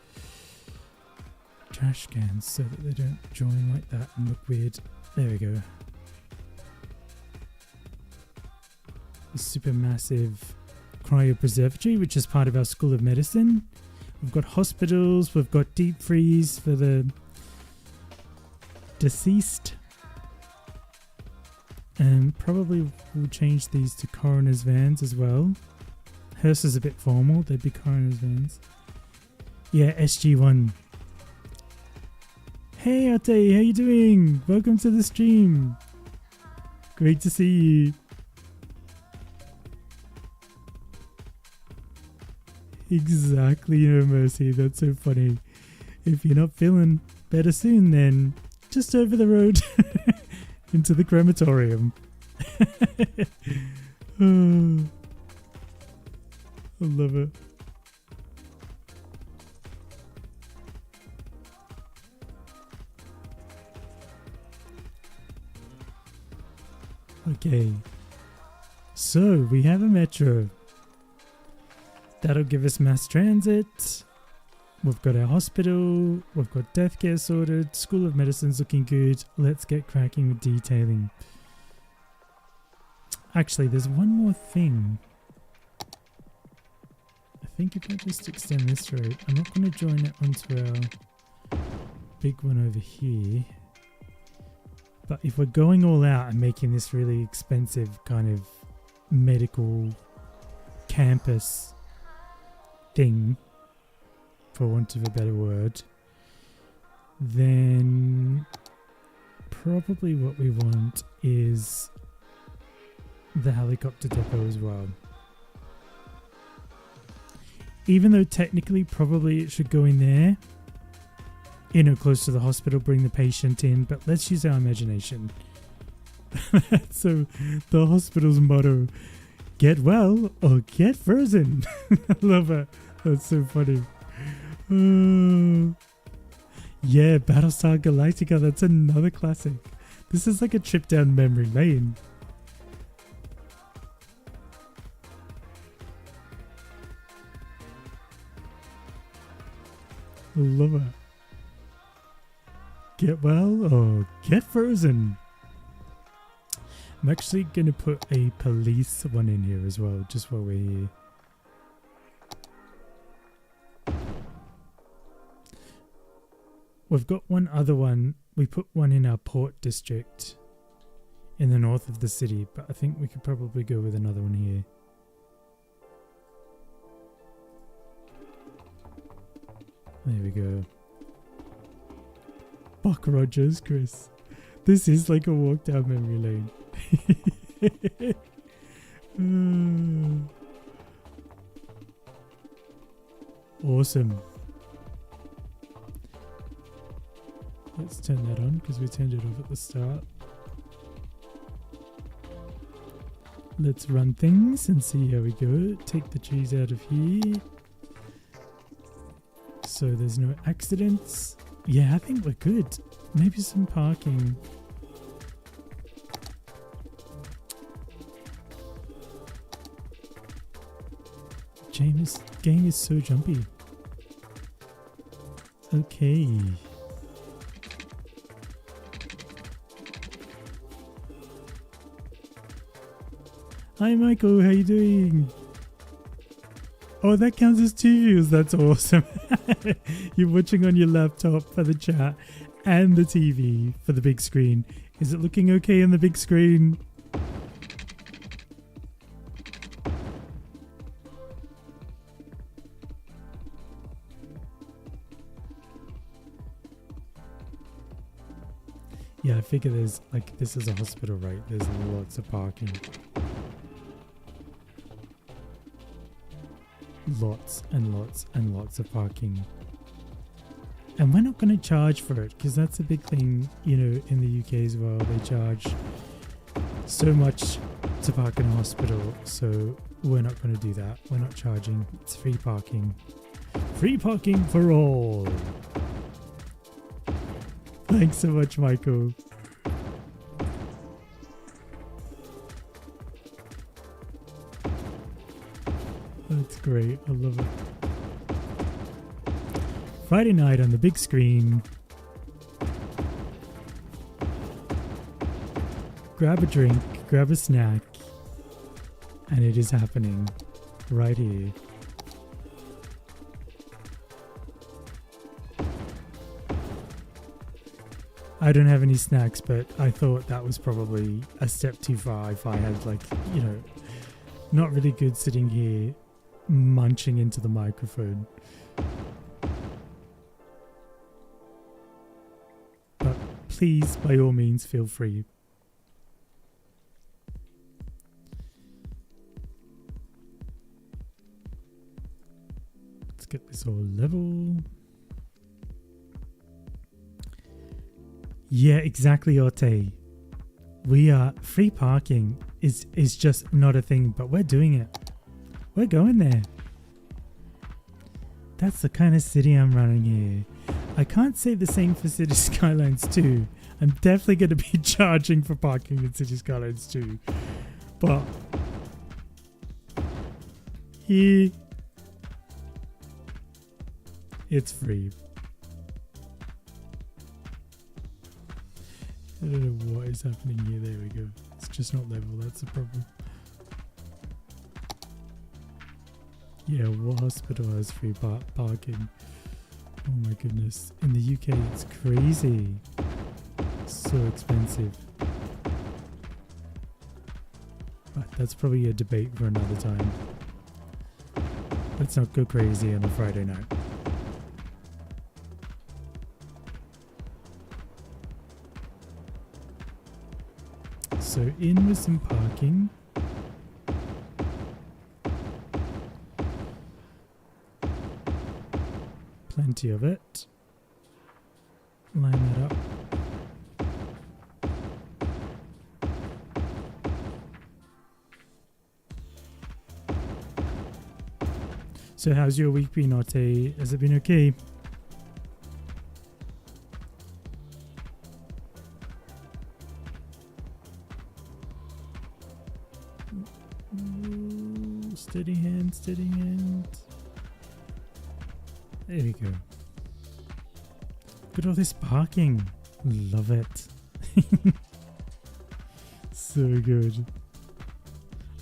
trash cans so that they don't join like that and look weird. There we go. A super massive cryopreservatory, which is part of our School of Medicine. We've got hospitals, we've got deep freeze for the deceased. And probably we'll change these to coroner's vans as well. Hearse is a bit formal, they'd be coroner's vans. Yeah, SG1. Hey Ate, how you doing? Welcome to the stream. Great to see you. Exactly, no mercy. That's so funny. If you're not feeling better soon, then just over the road into the crematorium. Oh, I love it. Okay, so we have a metro. That'll give us mass transit. We've got our hospital, we've got death care sorted, School of Medicine's looking good. Let's get cracking with detailing. Actually, there's one more thing. I think if I just extend this road, I'm not going to join it onto our big one over here. But if we're going all out and making this really expensive kind of medical campus thing, for want of a better word, then probably what we want is the helicopter depot as well. Even though technically probably it should go in there, you know, close to the hospital, bring the patient in, but let's use our imagination. So the hospital's motto, get well or get frozen. I love it. That's so funny. Yeah, Battlestar Galactica, that's another classic. This is like a trip down memory lane. Love it. Get well or get frozen. I'm actually going to put a police one in here as well, just while we're here. We've got one other one. We put one in our port district in the north of the city, but I think we could probably go with another one here. There we go. Buck Rogers, Chris. This is like a walk down memory lane. Awesome. Let's turn that on because we turned it off at the start. Let's run things and see how we go. Take the cheese out of here. So there's no accidents. Yeah, I think we're good. Maybe some parking. Game is so jumpy. Okay. Hi Michael, how you doing? Oh, that counts as 2 views. That's awesome. You're watching on your laptop for the chat and the TV for the big screen. Is it looking okay on the big screen? Yeah, I figure there's like, this is a hospital, right? There's lots of parking. Lots and lots and lots of parking. And we're not going to charge for it because that's a big thing, you know, in the UK as well. They charge so much to park in a hospital. So we're not going to do that. We're not charging. It's free parking. Free parking for all. Thanks so much, Michael. That's great. I love it. Friday night on the big screen. Grab a drink, grab a snack, and it is happening right here. I don't have any snacks, but I thought that was probably a step too far if I had, like, you know, not really good sitting here munching into the microphone. But please, by all means, feel free. Let's get this all level. Yeah, exactly, Ote. We are free parking is just not a thing, but we're doing it. We're going there. That's the kind of city I'm running here. I can't say the same for City Skylines 2. I'm definitely going to be charging for parking in City Skylines 2. But here It's free. I don't know what is happening here. There we go. It's just not level. That's the problem. Yeah, what hospital has free parking? Oh my goodness. In the UK, it's crazy. So expensive. But that's probably a debate for another time. Let's not go crazy on a Friday night. So in with some parking. Plenty of it. Line that up. So how's your week been, Ote? Has it been okay? Ooh, steady hand, steady hand. There we go. Look at all this parking. Love it. So good.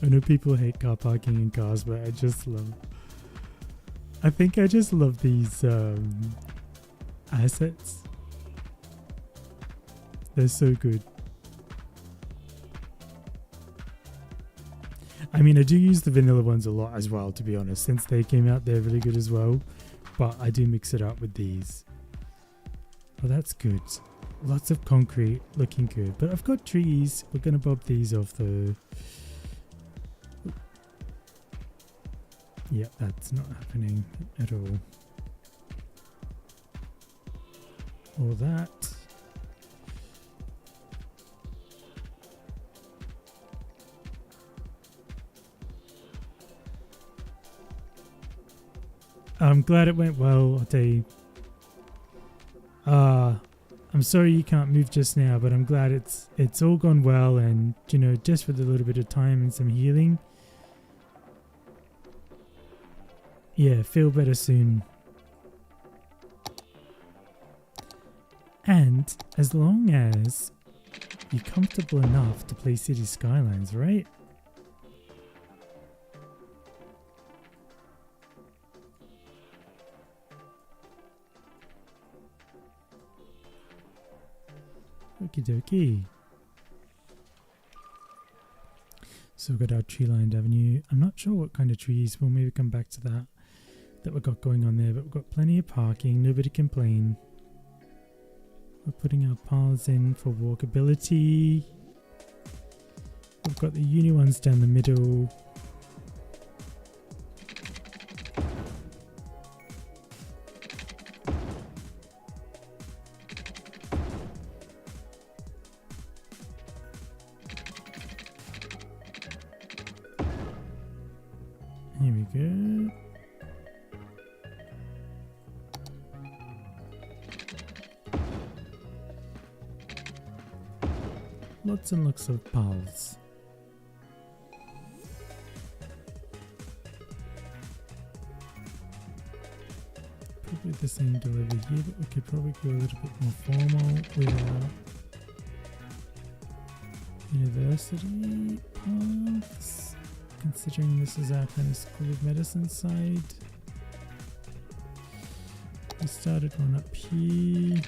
I know people hate car parking in cars, but I just love... I think I just love these assets. They're so good. I mean, I do use the vanilla ones a lot as well, to be honest. Since they came out, they're really good as well. But I do mix it up with these. Oh, that's good. Lots of concrete, looking good. But I've got trees. We're going to bob these off though. Yeah, that's not happening at all. All that. I'm glad it went well, Ote. I'm sorry you can't move just now, but I'm glad it's all gone well, and you know, just with a little bit of time and some healing. Yeah, feel better soon. And as long as you're comfortable enough to play City Skylines, right? Okie dokie. So we've got our tree-lined avenue. I'm not sure what kind of trees. We'll maybe come back to that we've got going on there. But we've got plenty of parking. Nobody complain. We're putting our paths in for walkability. We've got the uni ones down the middle. Here we go. Lots and lots of paths. Probably the same delivery here, but we could probably go a little bit more formal with our university paths. Considering this is our kind of School of Medicine side. We started one up here.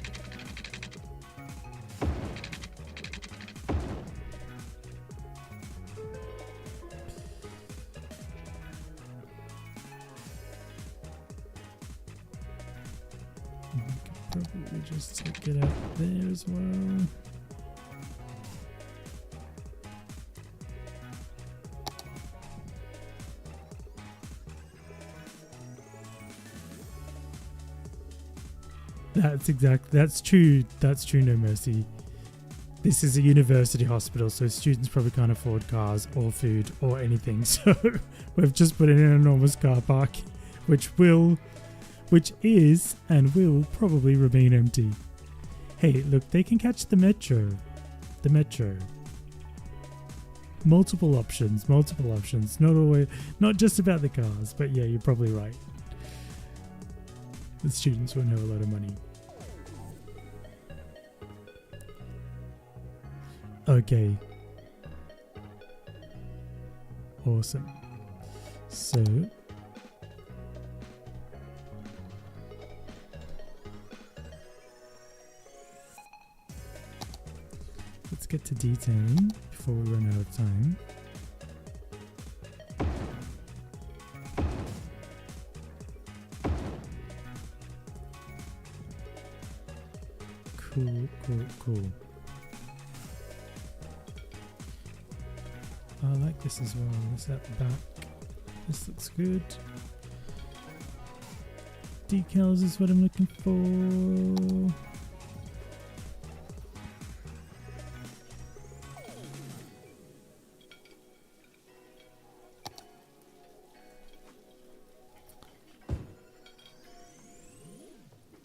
We could probably just take it out there as well. That's true, no mercy. This is a university hospital, so students probably can't afford cars or food or anything, so we've just put in an enormous car park, which is and will probably remain empty. Hey, look, they can catch the metro. Multiple options, not just about the cars, but yeah, you're probably right. The students won't have a lot of money. Okay. Awesome. So let's get to detailing before we run out of time. Cool. I like this as well. Is that the back? This looks good. Decals is what I'm looking for.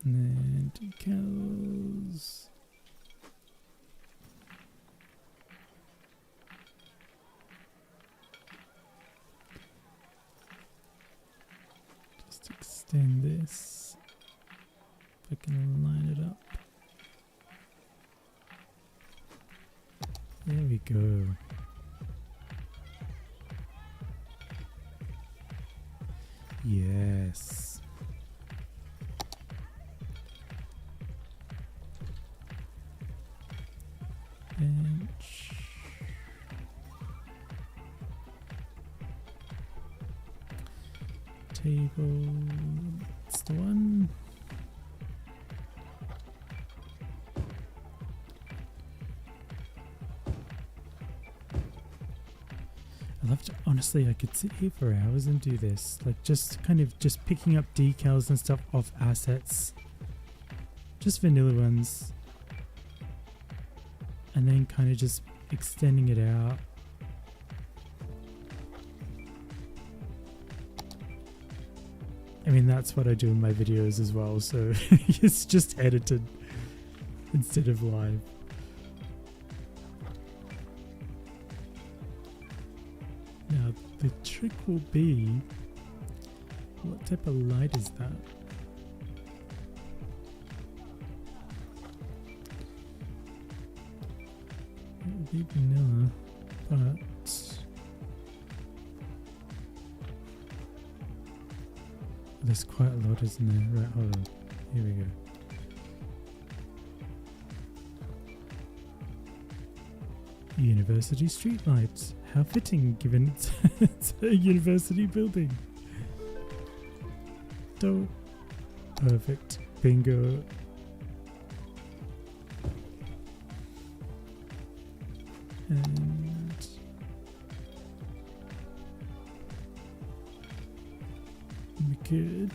And decals. Just extend this. If I can line it up. There we go. Yes. Bench. Table. That's the one. I love to, honestly, I could sit here for hours and do this. Like just picking up decals and stuff off assets. Just vanilla ones. And then kind of just extending it out. I mean, that's what I do in my videos as well, so it's just edited instead of live. Now, the trick will be, what type of light is that? It would be vanilla, but there's quite a lot, isn't there? Right, hold on. Here we go. University streetlights. How fitting, given it's a university building. Dope. Perfect. Bingo. And we could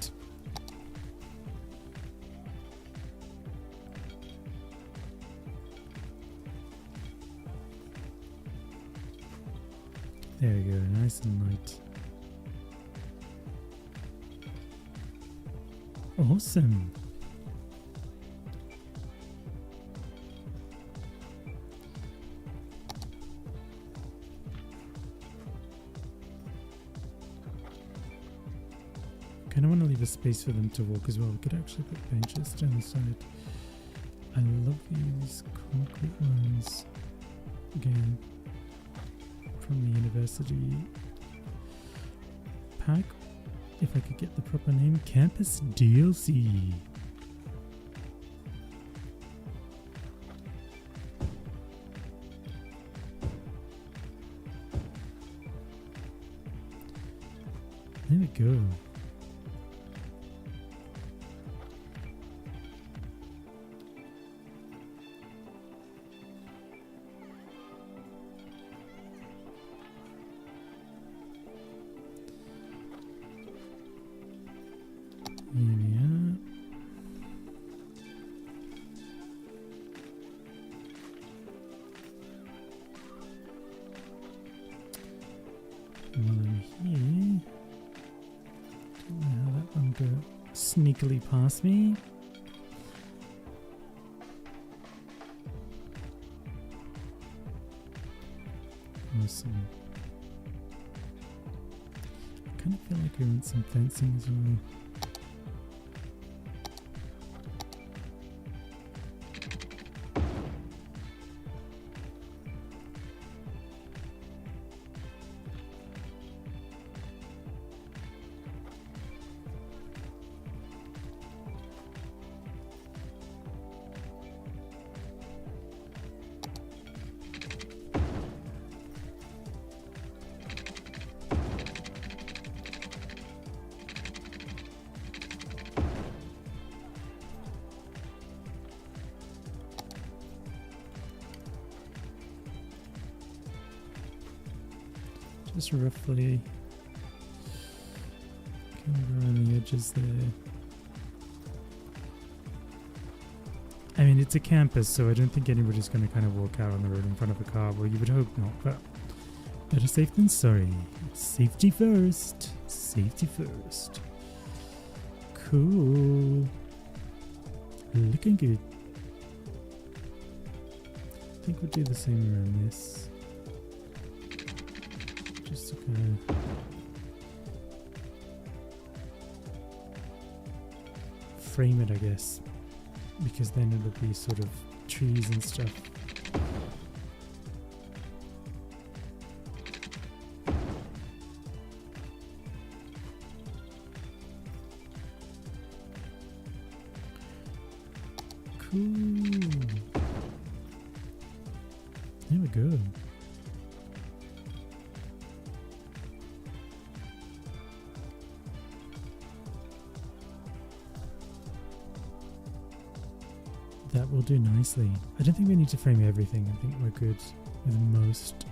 there we go, nice and light. Awesome. I don't want to leave a space for them to walk as well. We could actually put benches down the side. I love these concrete ones. Again, from the university pack. If I could get the proper name, Campus DLC. There we go. Here we are. While I'm here, don't know how that one go sneakily past me. Awesome. I kind of feel like we want some fencing as well. Just roughly kind of around the edges there. I mean, it's a campus, so I don't think anybody's going to kind of walk out on the road in front of a car. Well, you would hope not, but better safe than sorry. Safety first. Safety first. Cool. Looking good. I think we'll do the same around this. Just to kind of frame it, I guess. Because then it'll be sort of trees and stuff. Cool. There we go. That will do nicely. I don't think we need to frame everything. I think we're good with most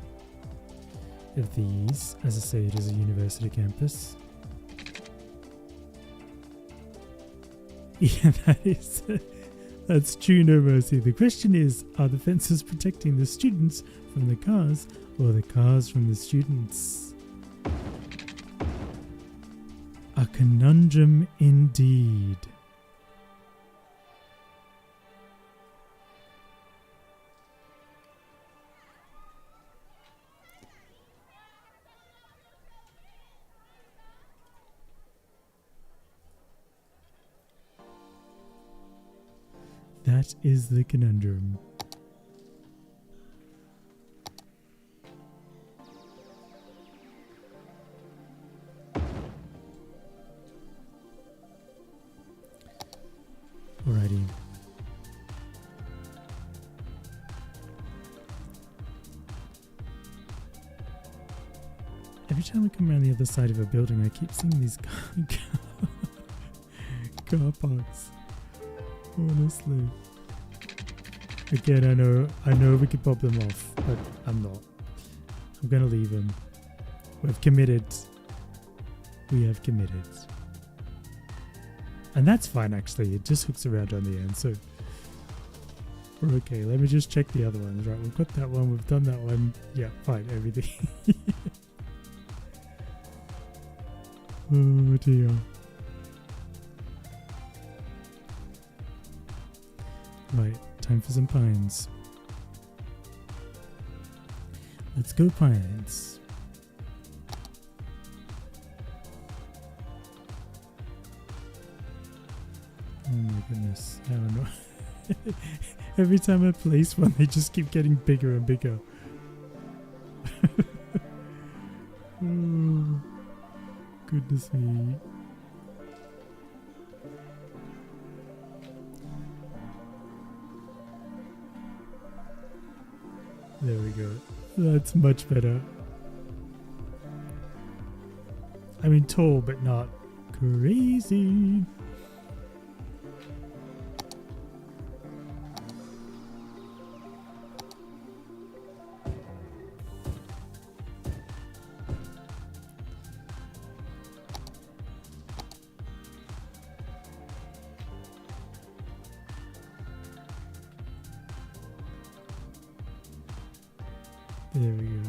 of these. As I say, it is a university campus. Yeah, that's true, no mercy. The question is, are the fences protecting the students from the cars or the cars from the students? A conundrum indeed. That is the conundrum. Alrighty. Every time I come around the other side of a building, I keep seeing these car parks. Honestly. Again, I know we could pop them off, but I'm not. I'm gonna leave them. We've committed. We have committed. And that's fine, actually. It just hooks around on the end, so we're okay. Let me just check the other ones. Right, we've got that one. We've done that one. Yeah, fine. Everything. Oh dear. Right, time for some pines. Let's go pines. Oh my goodness, I don't know. Every time I place one, they just keep getting bigger and bigger. Oh, goodness me. There we go. That's much better. I mean, tall, but not crazy. There we go.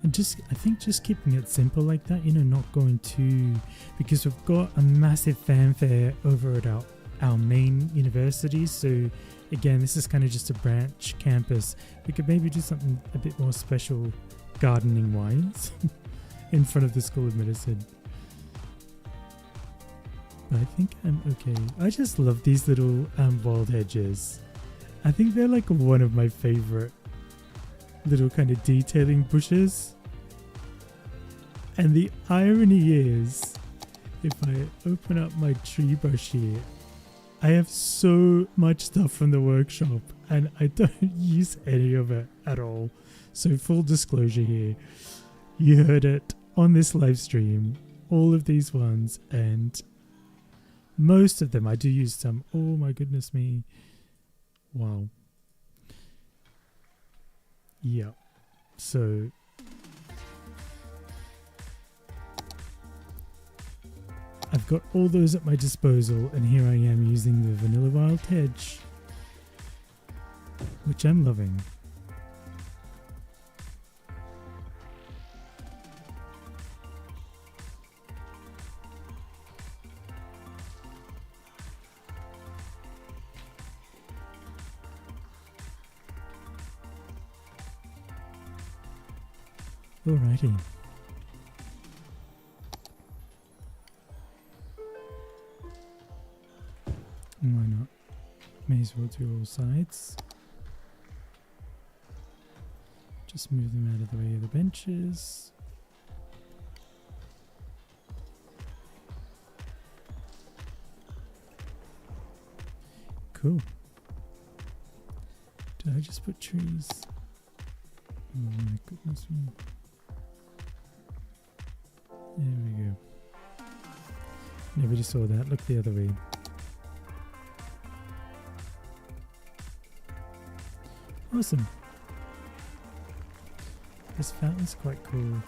And I think just keeping it simple like that, not going too, because we've got a massive fanfare over at our main university. So again, this is kind of just a branch campus. We could maybe do something a bit more special gardening wise. In front of the School of Medicine. But I think I'm okay. I just love these little wild hedges. I think they're like one of my favorite little kind of detailing bushes. And the irony is, if I open up my tree brush here, I have so much stuff from the workshop and I don't use any of it at all. So full disclosure here, you heard it on this live stream, all of these ones, and Most of them. I do use some. Oh my goodness me. Wow. Yeah. So I've got all those at my disposal, and here I am using the Vanilla Wild Hedge, which I'm loving. Alrighty. Why not? May as well do all sides. Just move them out of the way of the benches. Cool. Did I just put trees? Oh my goodness me. There we go. Nobody saw that. Look the other way. Awesome. This fountain's quite cool.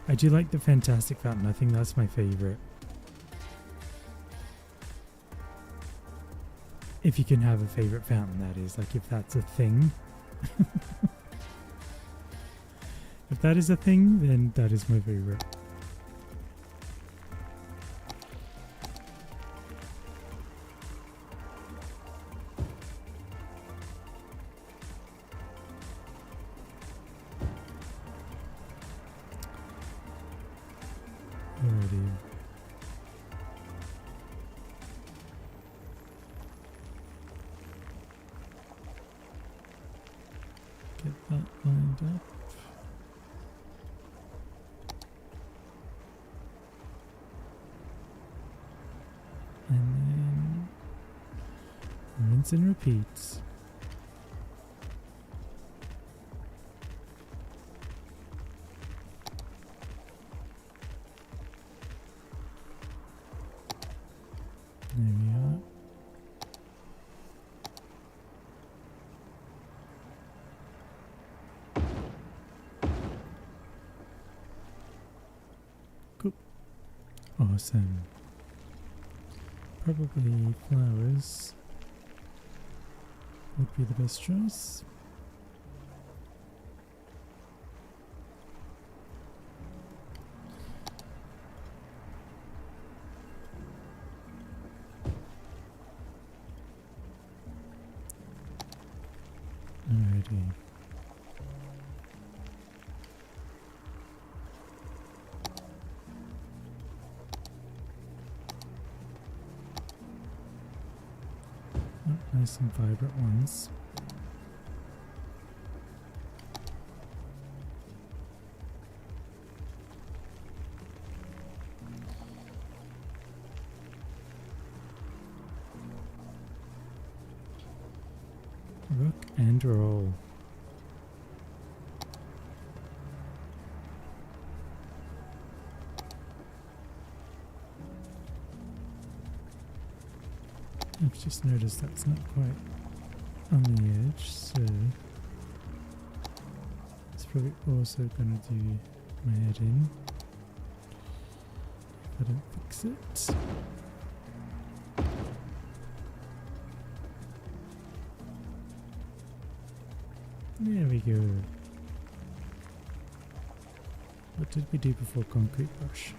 I do like the Fantastic Fountain. I think that's my favorite. If you can have a favorite fountain, that is. Like, if that's a thing. If that is a thing, then that is my favorite. Alrighty. Get that lined up. And then rinse and repeat. There we are. Cool. Awesome. Probably flowers would be the best choice. Alrighty. Nice and vibrant ones. Rock and roll. I've just noticed that's not quite on the edge, so it's probably also going to do my head in if I don't fix it. There we go. What did we do before concrete brush?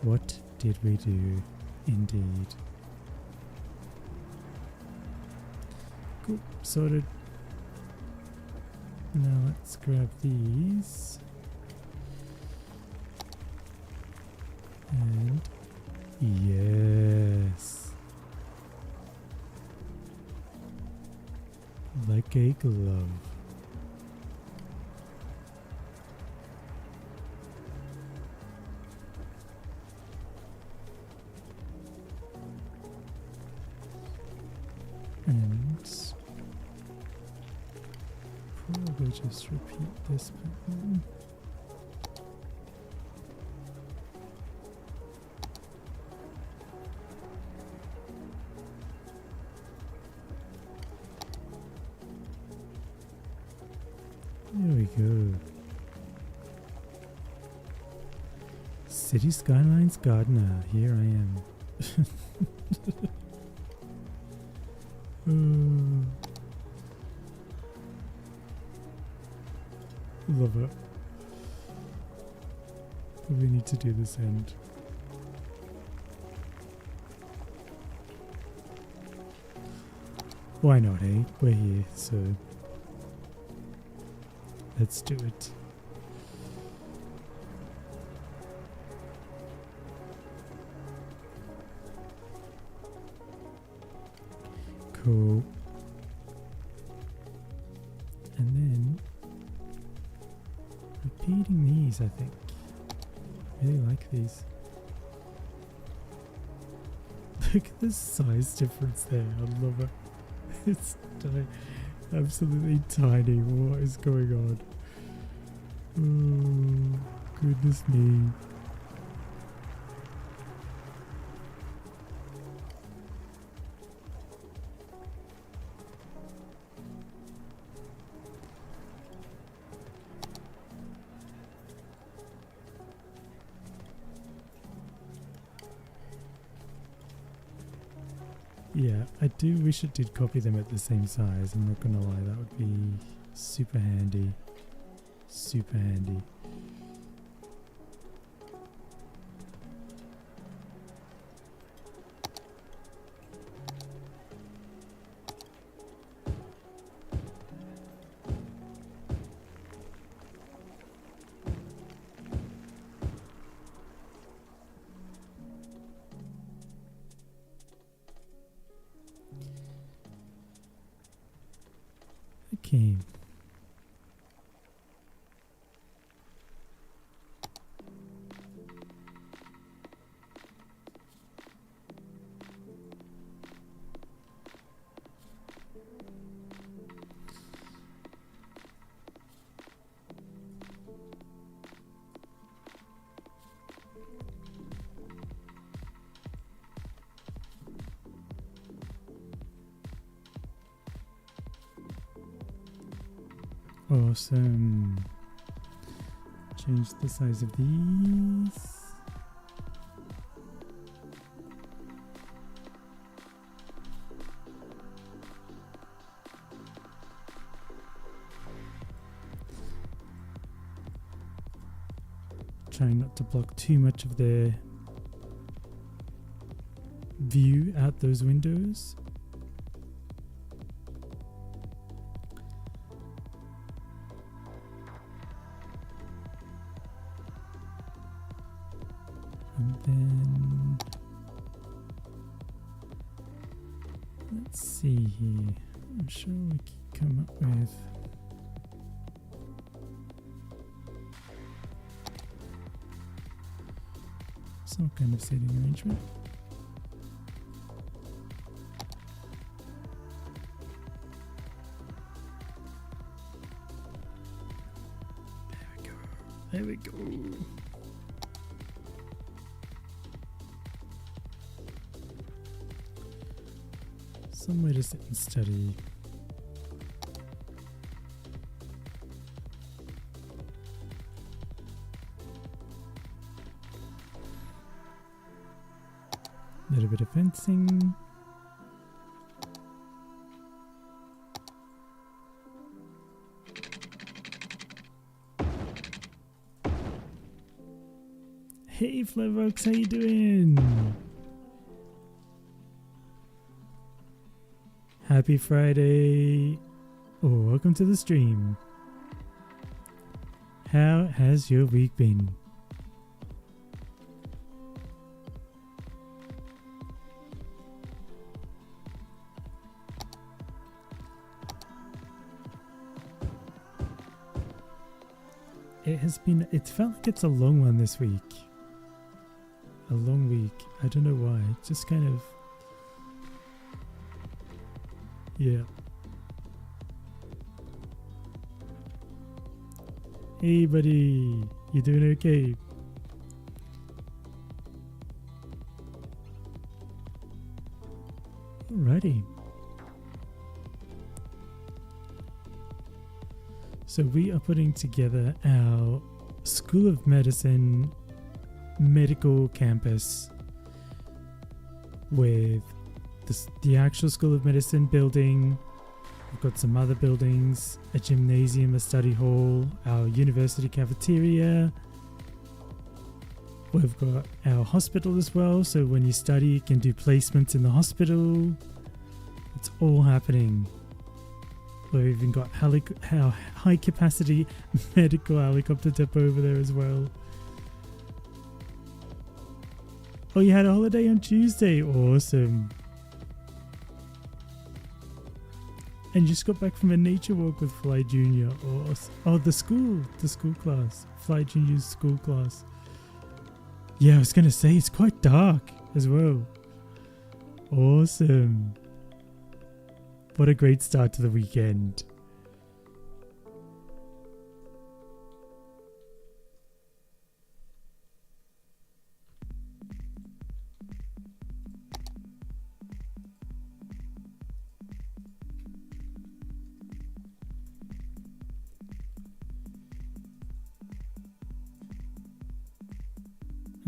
What did we do? Indeed. Cool, sorted. Now let's grab these. And yes. Like a glove. And probably just repeat this pattern. go. City Skylines Gardener. Here I am. Love it. But we need to do this end. Why not, eh? We're here, so let's do it. Cool. And then repeating these, I think. Really like these. Look at the size difference there. I love it. It's absolutely tiny. What is going on? Oh, goodness me. Yeah, I do wish it did copy them at the same size. I'm not gonna lie, that would be super handy. Super handy. Okay. Awesome. Change the size of these. Trying not to block too much of their view out those windows. And then let's see here. I'm sure we can come up with some kind of seating arrangement. There we go. Somewhere to sit and study. A little bit of fencing. Hey Flavox, how you doing? Happy Friday. Oh, welcome to the stream. How has your week been? It felt like it's a long one this week. A long week. I don't know why. Just kind of, yeah. Hey buddy, you doing okay? Alrighty. So we are putting together our School of Medicine medical campus with the actual School of Medicine building. We've got some other buildings, a gymnasium, a study hall, our university cafeteria. We've got our hospital as well, so when you study you can do placements in the hospital. It's all happening. We've even got our high capacity medical helicopter depot over there as well. Oh, you had a holiday on Tuesday. Awesome. And you just got back from a nature walk with Fly Junior. Oh, the school class. Fly Junior's school class. Yeah, I was going to say, it's quite dark as well. Awesome. What a great start to the weekend.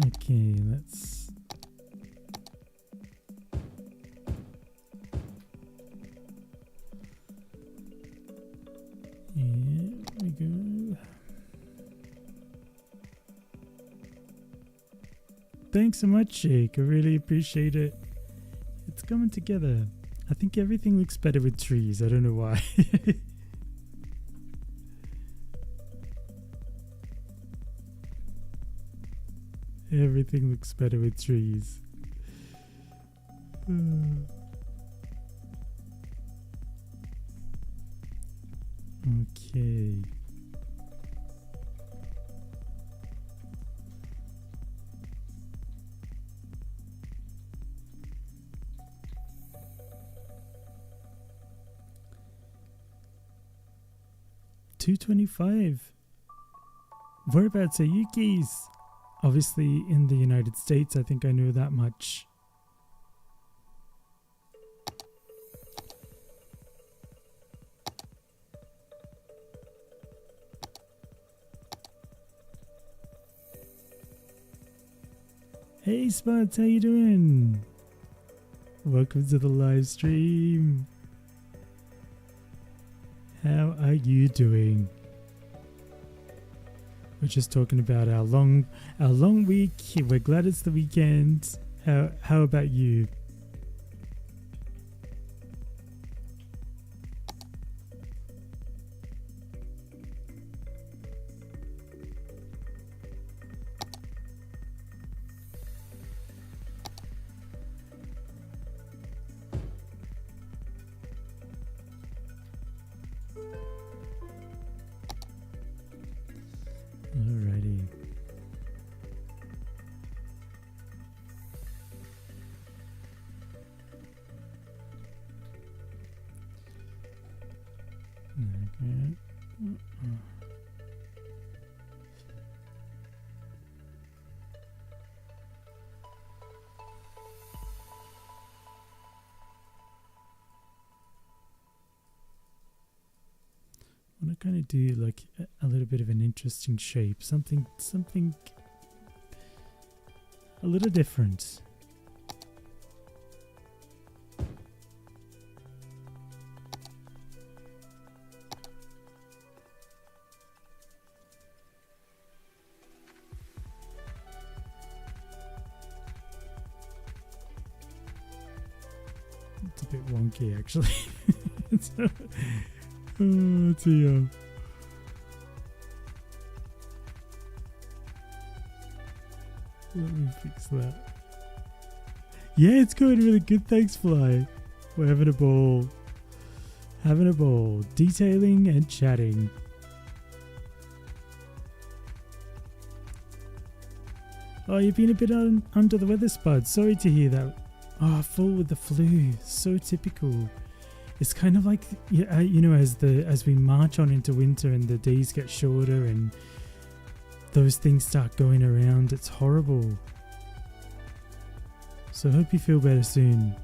Okay, let's... Here we go. Thanks so much, Jake. I really appreciate it. It's coming together. I think everything looks better with trees. I don't know why. Everything looks better with trees. Okay. $2.25. Whereabouts are you geese? Obviously in the United States, I think I know that much. Hey Spots, how you doing? Welcome to the live stream. How are you doing? We're just talking about our long week. We're glad it's the weekend. How about you? Alrighty. Okay. I want to kind of do like a little bit of an interesting shape, something a little different. It's a bit wonky actually. Oh dear. Let me fix that. Yeah, it's going really good. Thanks, Fly. We're having a ball. Having a ball. Detailing and chatting. Oh, you've been a bit under the weather, Spud. Sorry to hear that. Oh, full with the flu. So typical. It's kind of like, you know, as we march on into winter and the days get shorter and those things start going around, it's horrible. So I hope you feel better soon.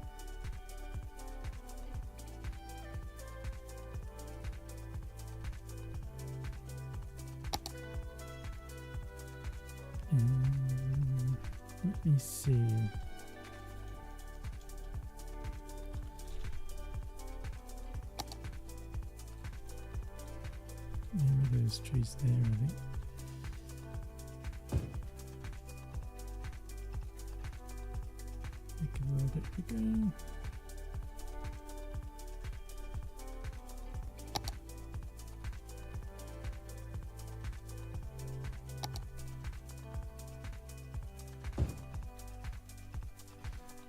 Let me see. Maybe those trees there, I think. Make it a little bit bigger.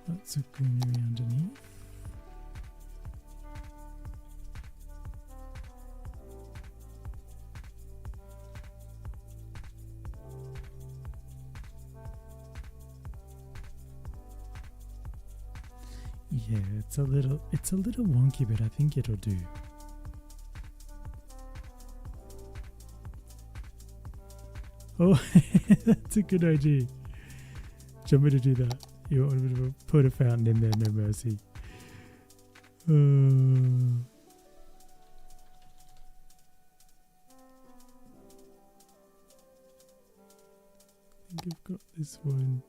Lots of greenery underneath. Yeah, it's a little wonky, but I think it'll do. Oh, that's a good idea. Do you want me to do that? You want me to put a fountain in there, no mercy. I think I've got this one.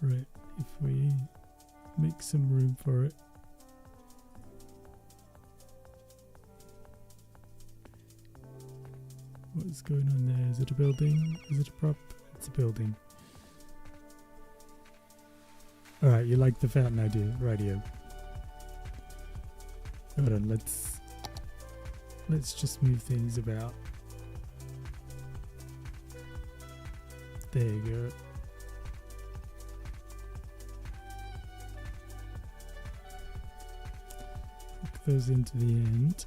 Right, if we make some room for it. What's going on there? Is it a building? Is it a prop? It's a building. Alright, you like the fountain idea. Radio. Hold on, let's just move things about. There you go. Hook those into the end.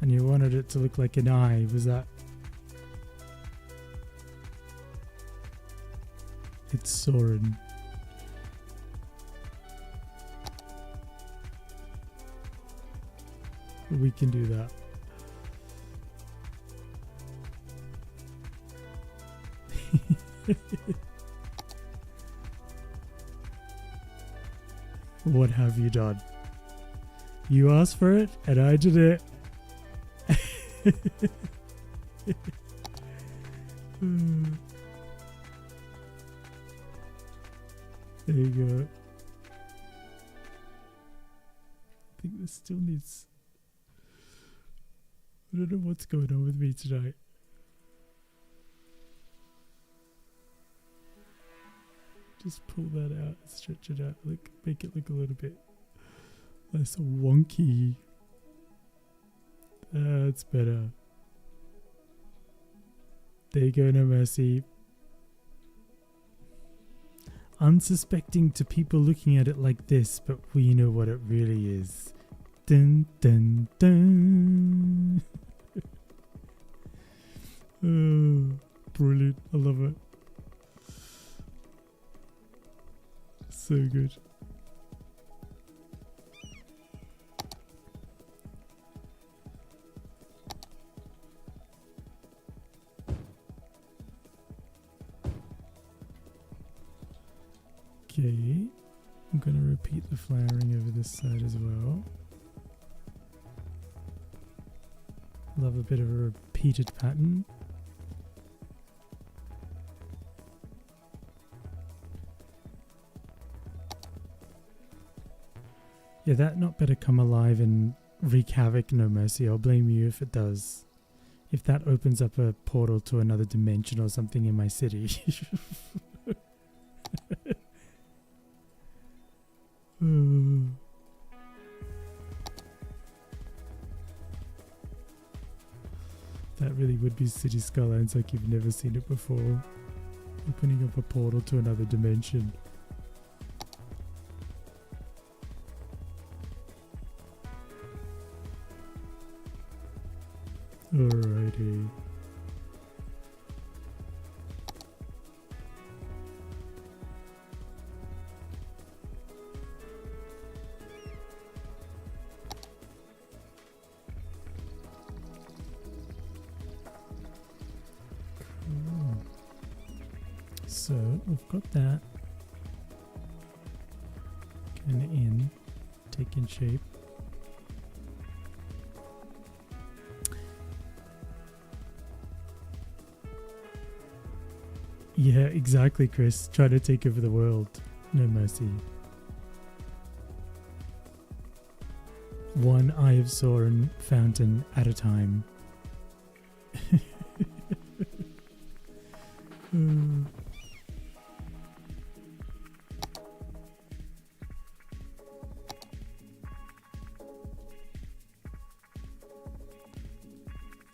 And you wanted it to look like an eye, was that? It's Soren. We can do that. What have you done? You asked for it, and I did it. There you go. I think this still needs... I don't know what's going on with me tonight. Just pull that out, stretch it out, make it look a little bit less wonky. That's better. There you go, no mercy. Unsuspecting to people looking at it like this, but we know what it really is. Dun dun dun. Oh, brilliant. I love it. So good. Okay, I'm going to repeat the flowering over this side as well. Love a bit of a repeated pattern. Yeah, that not better come alive and wreak havoc, no mercy. I'll blame you if it does. If that opens up a portal to another dimension or something in my city. That really would be City Skylines like you've never seen it before. Opening up a portal to another dimension. Alrighty. So we've got that kind of in, taking shape. Yeah, exactly, Chris. Try to take over the world. No mercy. One Eye of Sauron fountain at a time.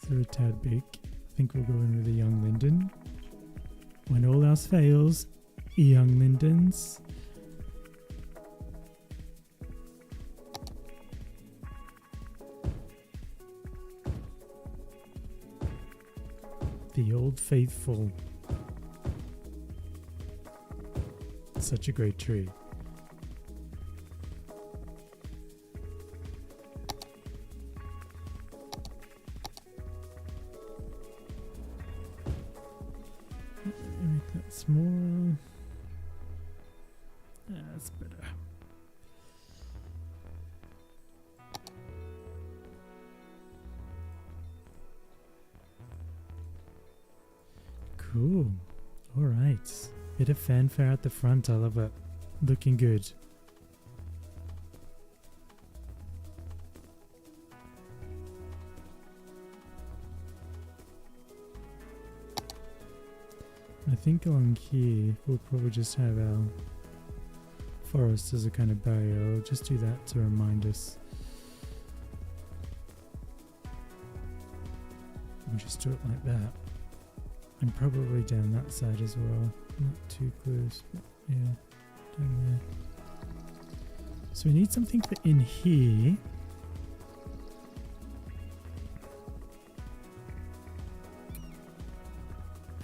So a tad big. I think we'll go in with a young linden. When all else fails, young lindens. The Old Faithful. Such a great tree. Make that smaller. That's better. Cool. All right. Bit of fanfare at the front. I love it. Looking good. I think along here we'll probably just have our forest as a kind of barrier. I'll just do that to remind us. We'll just do it like that. And probably down that side as well. Not too close, but yeah, down there. So we need something for in here.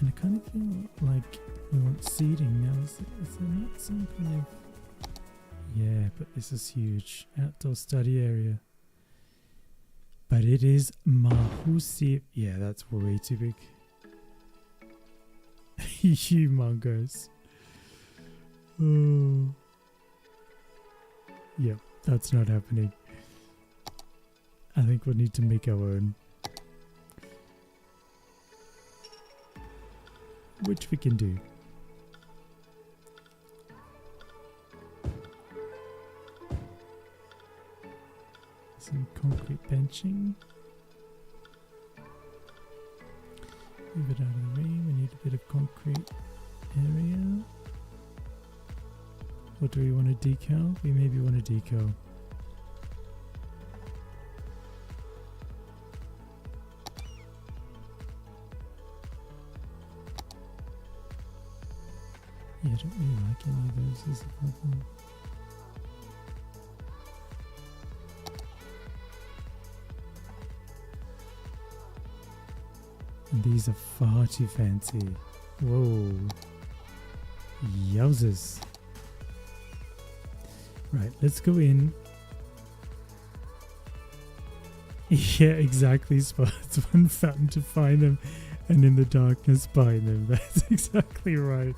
And I kind of feel like we want seating now. Is there not some kind of... Yeah, but this is huge. Outdoor study area. But it is massive. Yeah, that's way too big. Humongous. Oh. Yep, that's not happening. I think we'll need to make our own. Which we can do. Some concrete benching. Move it out of the way. We need a bit of concrete area. Or do we want a decal? We maybe want a decal. Yeah, I don't really like any of those as a problem. And these are far too fancy. Whoa. Yowzers. Right, let's go in. Yeah, exactly. Spots one fountain to find them, and in the darkness find them. That's exactly right.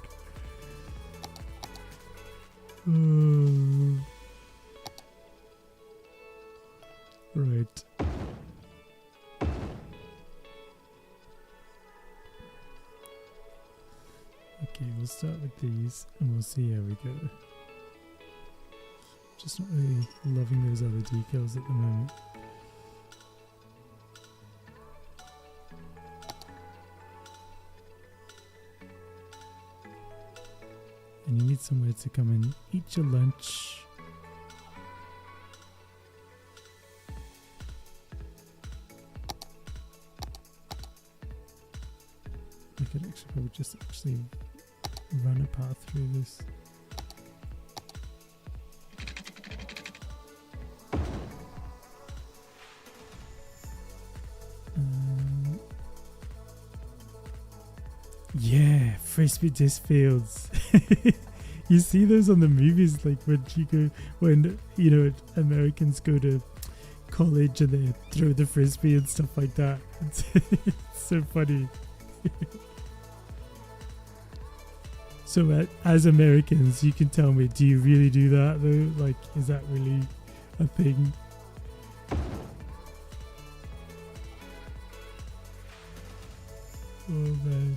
Right. Okay, we'll start with these and we'll see how we go. Just not really loving those other decals at the moment. And you need somewhere to come and eat your lunch. I could actually probably just run a path through this. Yeah, frisbee disc fields. You see those on the movies, like when Americans go to college and they throw the frisbee and stuff like that. It's so funny. So as Americans, you can tell me, do you really do that though? Like, is that really a thing? Oh man.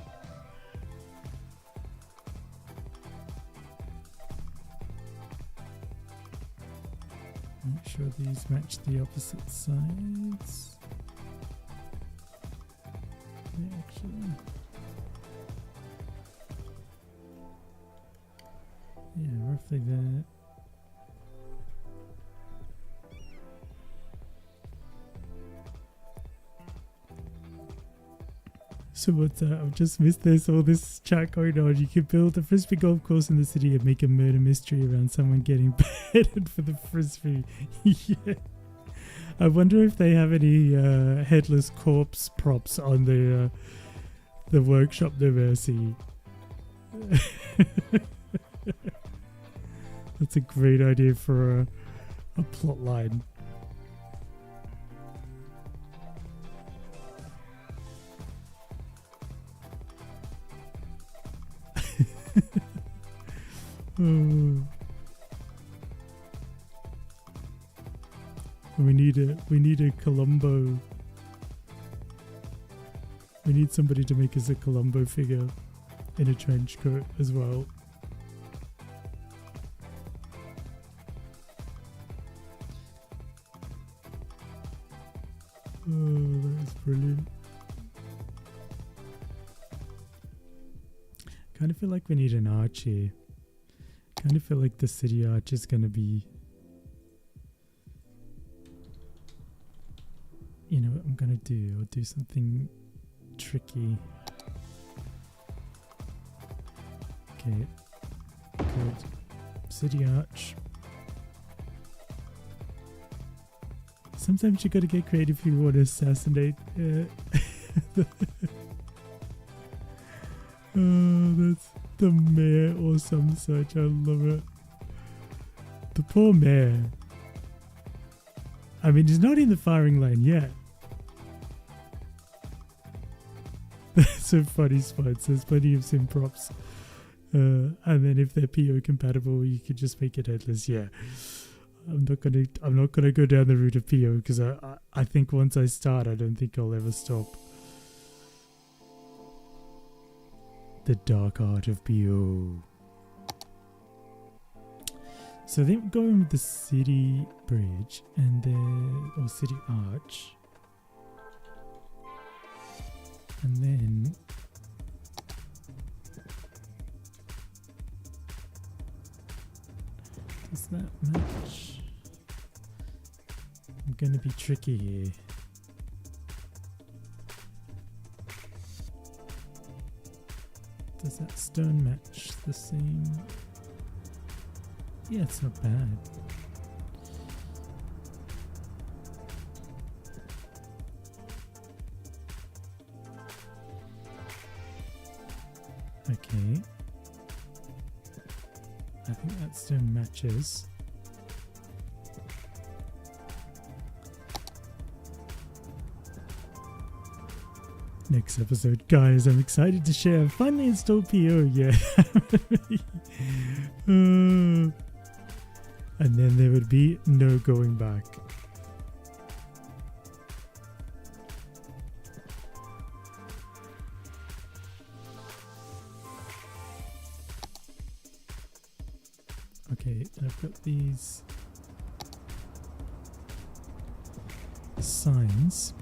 Make sure these match the opposite sides. Yeah, actually. Yeah, roughly that. So what's that? I've just missed this. All this chat going on. You can build a frisbee golf course in the city and make a murder mystery around someone getting beheaded for the frisbee. Yeah. I wonder if they have any headless corpse props on the workshop No Mercy. That's a great idea for a plot line. Oh. We need a Columbo. We need somebody to make us a Columbo figure in a trench coat as well. Oh, that is brilliant. Kind of feel like we need an arch here. Kind of feel like the city arch is going to be... You know what I'm going to do? I'll do something tricky. Okay. Good. City arch. Sometimes you got to get creative if you want to assassinate. Oh, that's the mayor or some such. I love it. The poor mayor. I mean, he's not in the firing line yet. That's so funny spots. There's plenty of sim props. And then if they're PO compatible, you could just make it headless. Yeah. I'm not gonna go down the route of PO because I think once I start, I don't think I'll ever stop. The dark art of PO. So then we're going with the city bridge and or city arch. And then does that match? I'm gonna be tricky here. Does that stone match the same? Yeah, it's not bad. Okay. I think that stone matches. Next episode, guys, I'm excited to share. I've finally installed PO, yeah. And then there would be no going back. Okay, and I've got these signs.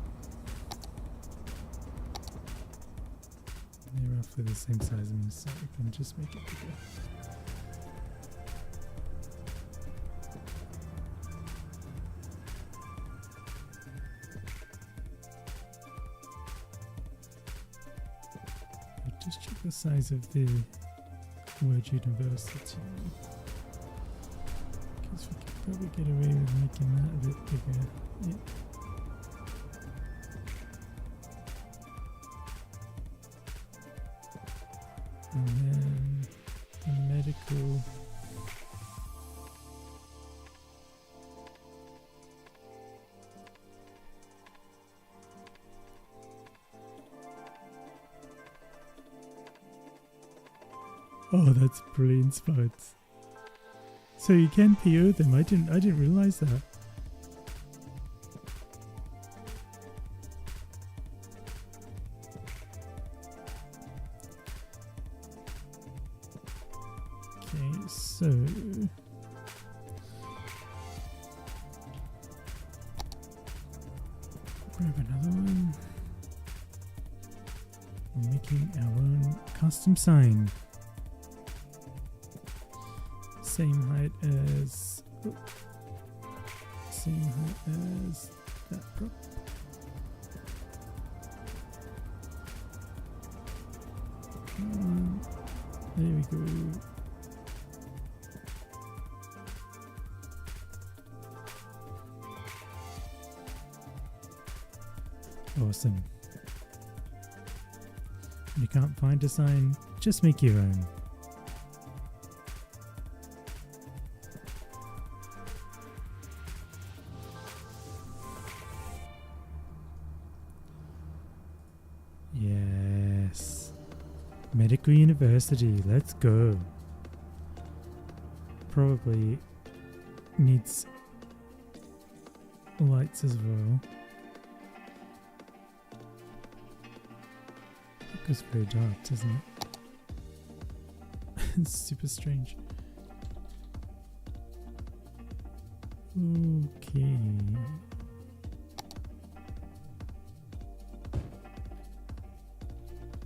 They're roughly the same size, so I can just make it bigger. I'll just check the size of the word university. Because we could probably get away with making that a bit bigger. Yeah. And then the medical. Oh, that's brilliant spots. So you can PO them. I didn't realize that. Okay, so Grab another one. We're making our own custom sign. Same height as that prop. There we go. Awesome. You can't find a sign, just make your own. Yes. Medical University, let's go. Probably needs lights as well. It's very dark, doesn't it? It's super strange. Okay.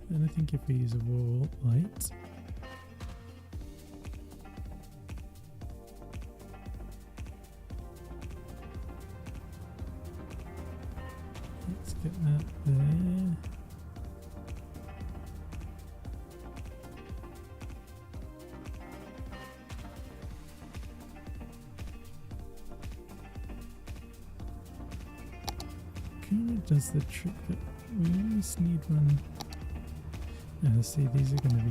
Then I think if we use a wall light. Let's get that there. Does the trick that we always need one. See, these are going to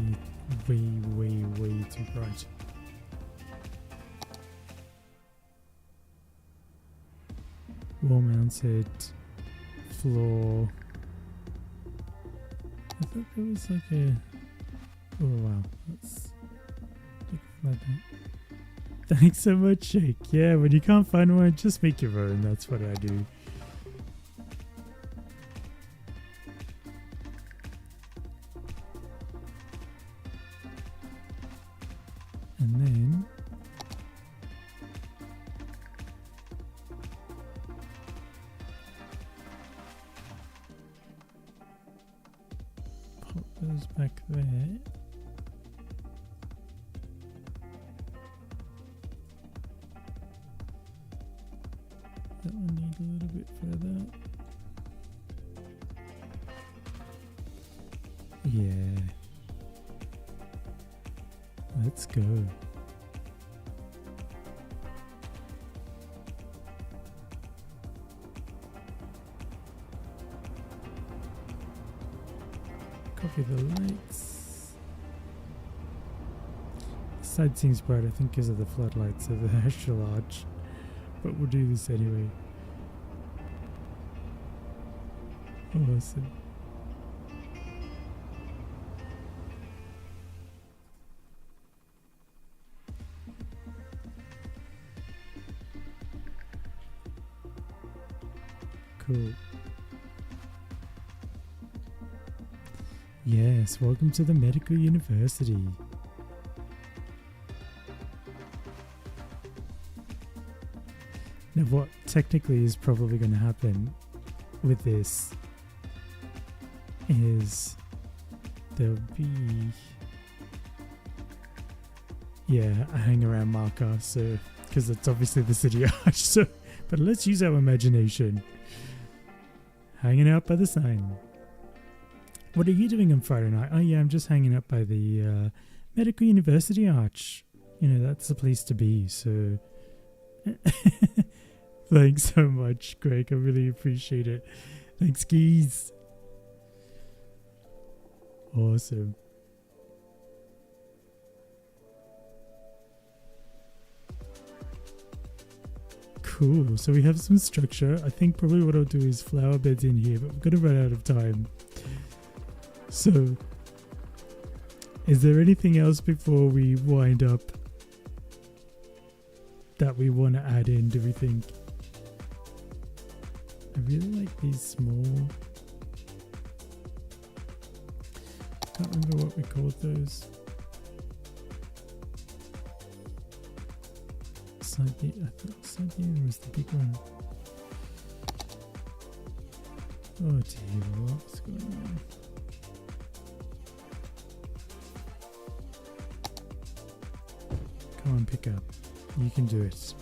be way too bright. Wall mounted floor. I thought there was like a. Oh wow, that's like that. Thanks so much, Shake. Yeah, when you can't find one, just make your own. That's what I do. And then pop those back there. That one need a little bit further. Yeah. Let's go. Copy the lights. The side seems bright, I think, because of the floodlights of the actual arch. But we'll do this anyway. Awesome. Cool. Yes, welcome to the Medical University. Now what technically is probably going to happen with this is there'll be a hang around marker, so because it's obviously the city arch, so but let's use our imagination. Hanging out by the sign. What are you doing on Friday night? Oh yeah, I'm just hanging out by the Medical University arch. You know, that's the place to be, so thanks so much, Greg. I really appreciate it. Thanks, Keys. Awesome. Cool. So we have some structure. I think probably what I'll do is flower beds in here, but we're going to run out of time. So, is there anything else before we wind up that we want to add in, do we think? I really like these small... I can't remember what we called those. I thought side beam was the big one. Oh dear, what's going on? Come on, pick up. You can do it.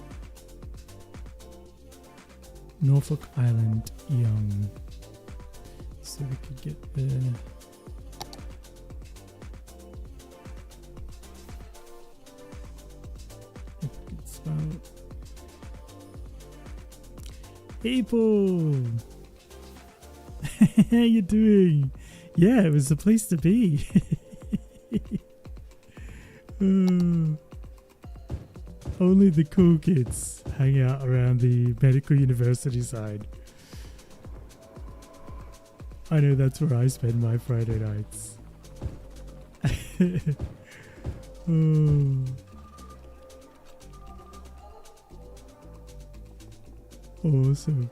Norfolk Island, Young. So we could get there. Good spell. People! How you doing? Yeah, it was the place to be. Only the cool kids hang out around the medical university side. I know that's where I spend my Friday nights. Awesome.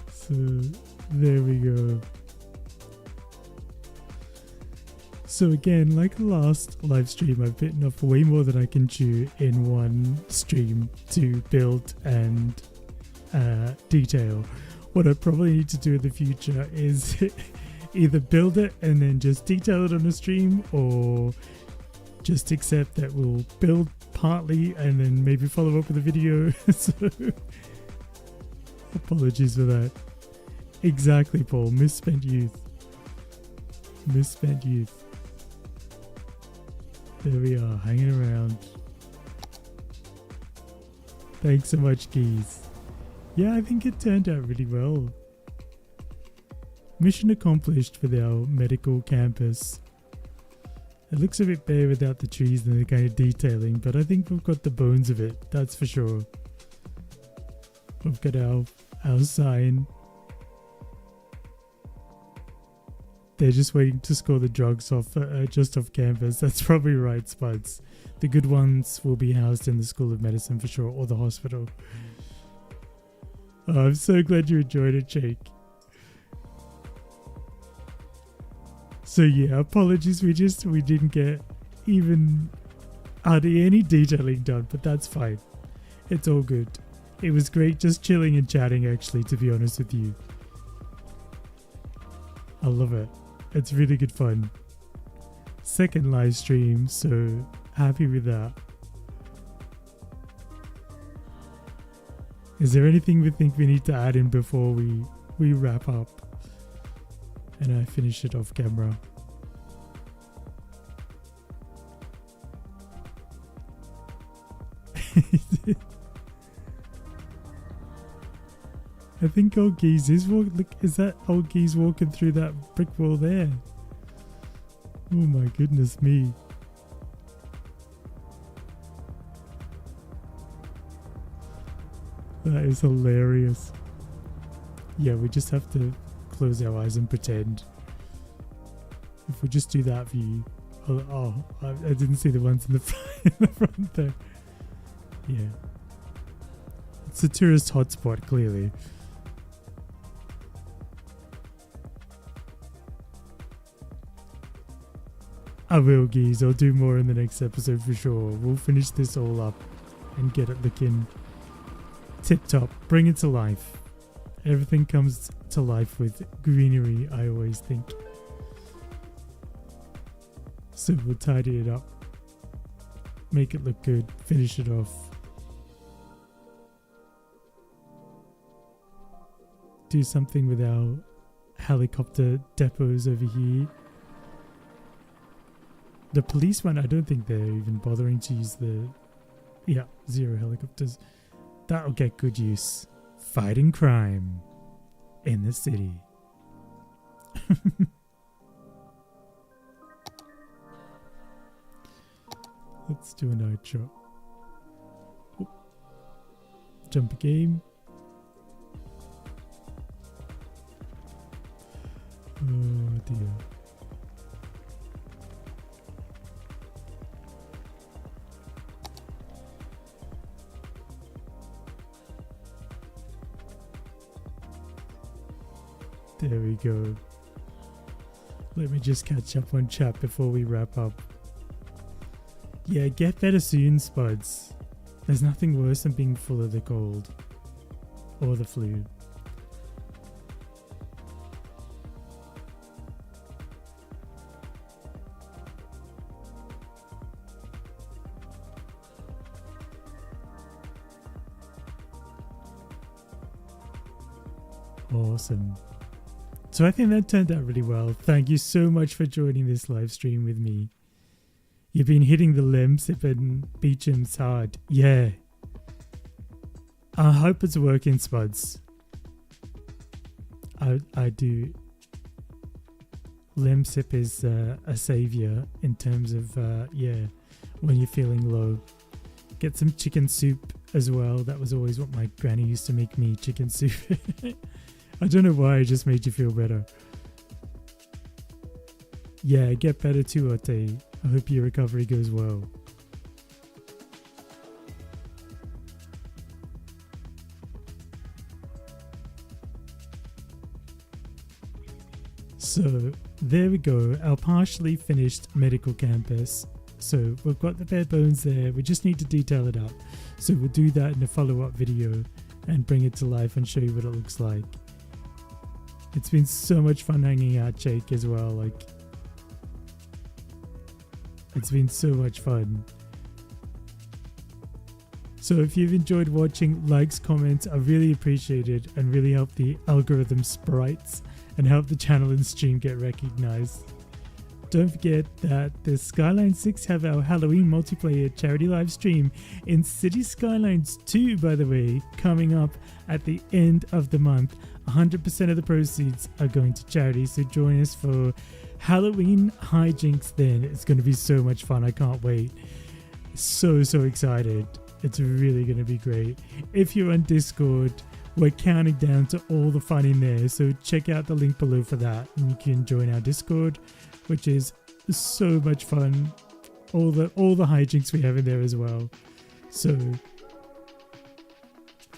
So there we go. So again, like the last live stream, I've bitten off way more than I can chew in one stream to build and detail. What I probably need to do in the future is either build it and then just detail it on a stream, or just accept that we'll build partly and then maybe follow up with a video. So apologies for that. Exactly, Paul. Misspent youth. Misspent youth. There we are, hanging around. Thanks so much, Keys. Yeah, I think it turned out really well. Mission accomplished with our medical campus. It looks a bit bare without the trees and the kind of detailing, but I think we've got the bones of it, that's for sure. We've got our sign. They're just waiting to score the drugs off just off campus. That's probably right, Spuds. The good ones will be housed in the School of Medicine for sure, or the hospital. Oh, I'm so glad you enjoyed it, Jake. So yeah, apologies. We didn't get even hardly any detailing done, but that's fine. It's all good. It was great just chilling and chatting, actually, to be honest with you. I love it. It's really good fun. Second live stream, so happy with that. Is there anything we think we need to add in before we wrap up and I finish it off camera? I think old Geese is walking. Look, is that old Geese walking through that brick wall there? Oh my goodness me. That is hilarious. Yeah, we just have to close our eyes and pretend. If we just do that view. Oh, I didn't see the ones in the front there. Yeah. It's a tourist hotspot, clearly. I will, Geese. I'll do more in the next episode for sure. We'll finish this all up and get it looking tip top. Bring it to life. Everything comes to life with greenery, I always think. So we'll tidy it up. Make it look good. Finish it off. Do something with our helicopter depots over here. The police one, I don't think they're even bothering to use the... Yeah, 0 helicopters. That'll get good use. Fighting crime in the city. Let's do a night shot. Oop. Jump a game. Oh dear. There we go. Let me just catch up on chat before we wrap up. Yeah, get better soon, Spuds. There's nothing worse than being full of the cold. Or the flu. Awesome. So I think that turned out really well. Thank you so much for joining this live stream with me. You've been hitting the Lemsip and Beecham's hard. Yeah. I hope it's working, Spuds. I do. Lemsip is a savior in terms of, yeah, when you're feeling low. Get some chicken soup as well. That was always what my granny used to make me, chicken soup. I don't know why, it just made you feel better. Yeah, get better too, Ote. I hope your recovery goes well. So, there we go, our partially finished medical campus. So, we've got the bare bones there, we just need to detail it up. So, we'll do that in a follow-up video and bring it to life and show you what it looks like. It's been so much fun hanging out, Jake, as well. Like, it's been so much fun. So if you've enjoyed watching, likes, comments are really appreciated and really help the algorithm sprites and help the channel and stream get recognized. Don't forget that the Skylines 6 have our Halloween multiplayer charity live stream in City Skylines 2, by the way, coming up at the end of the month. 100% of the proceeds are going to charity, so join us for Halloween hijinks then. It's going to be so much fun. I can't wait. So excited. It's really going to be great. If you're on Discord, we're counting down to all the fun in there, so check out the link below for that, and you can join our Discord, which is so much fun. All the hijinks we have in there as well. So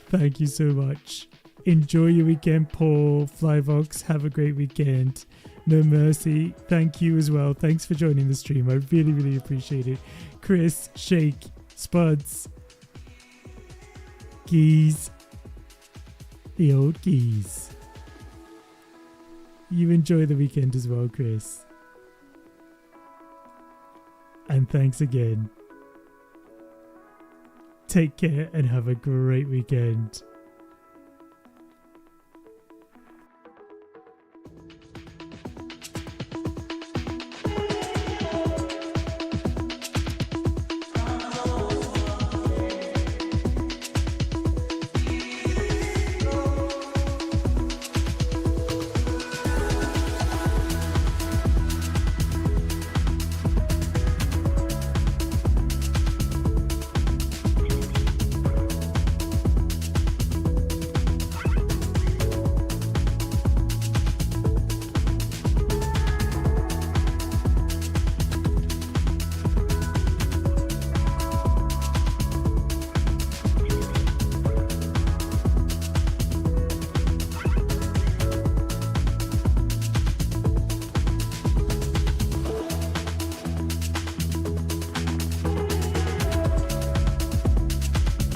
thank you so much. Enjoy your weekend, Paul, Flyvox. Have a great weekend. No Mercy, thank you as well. Thanks for joining the stream. I really appreciate it. Chris, Shake, Spuds, Geese, the old Geese. You enjoy the weekend as well, Chris. And thanks again. Take care and have a great weekend.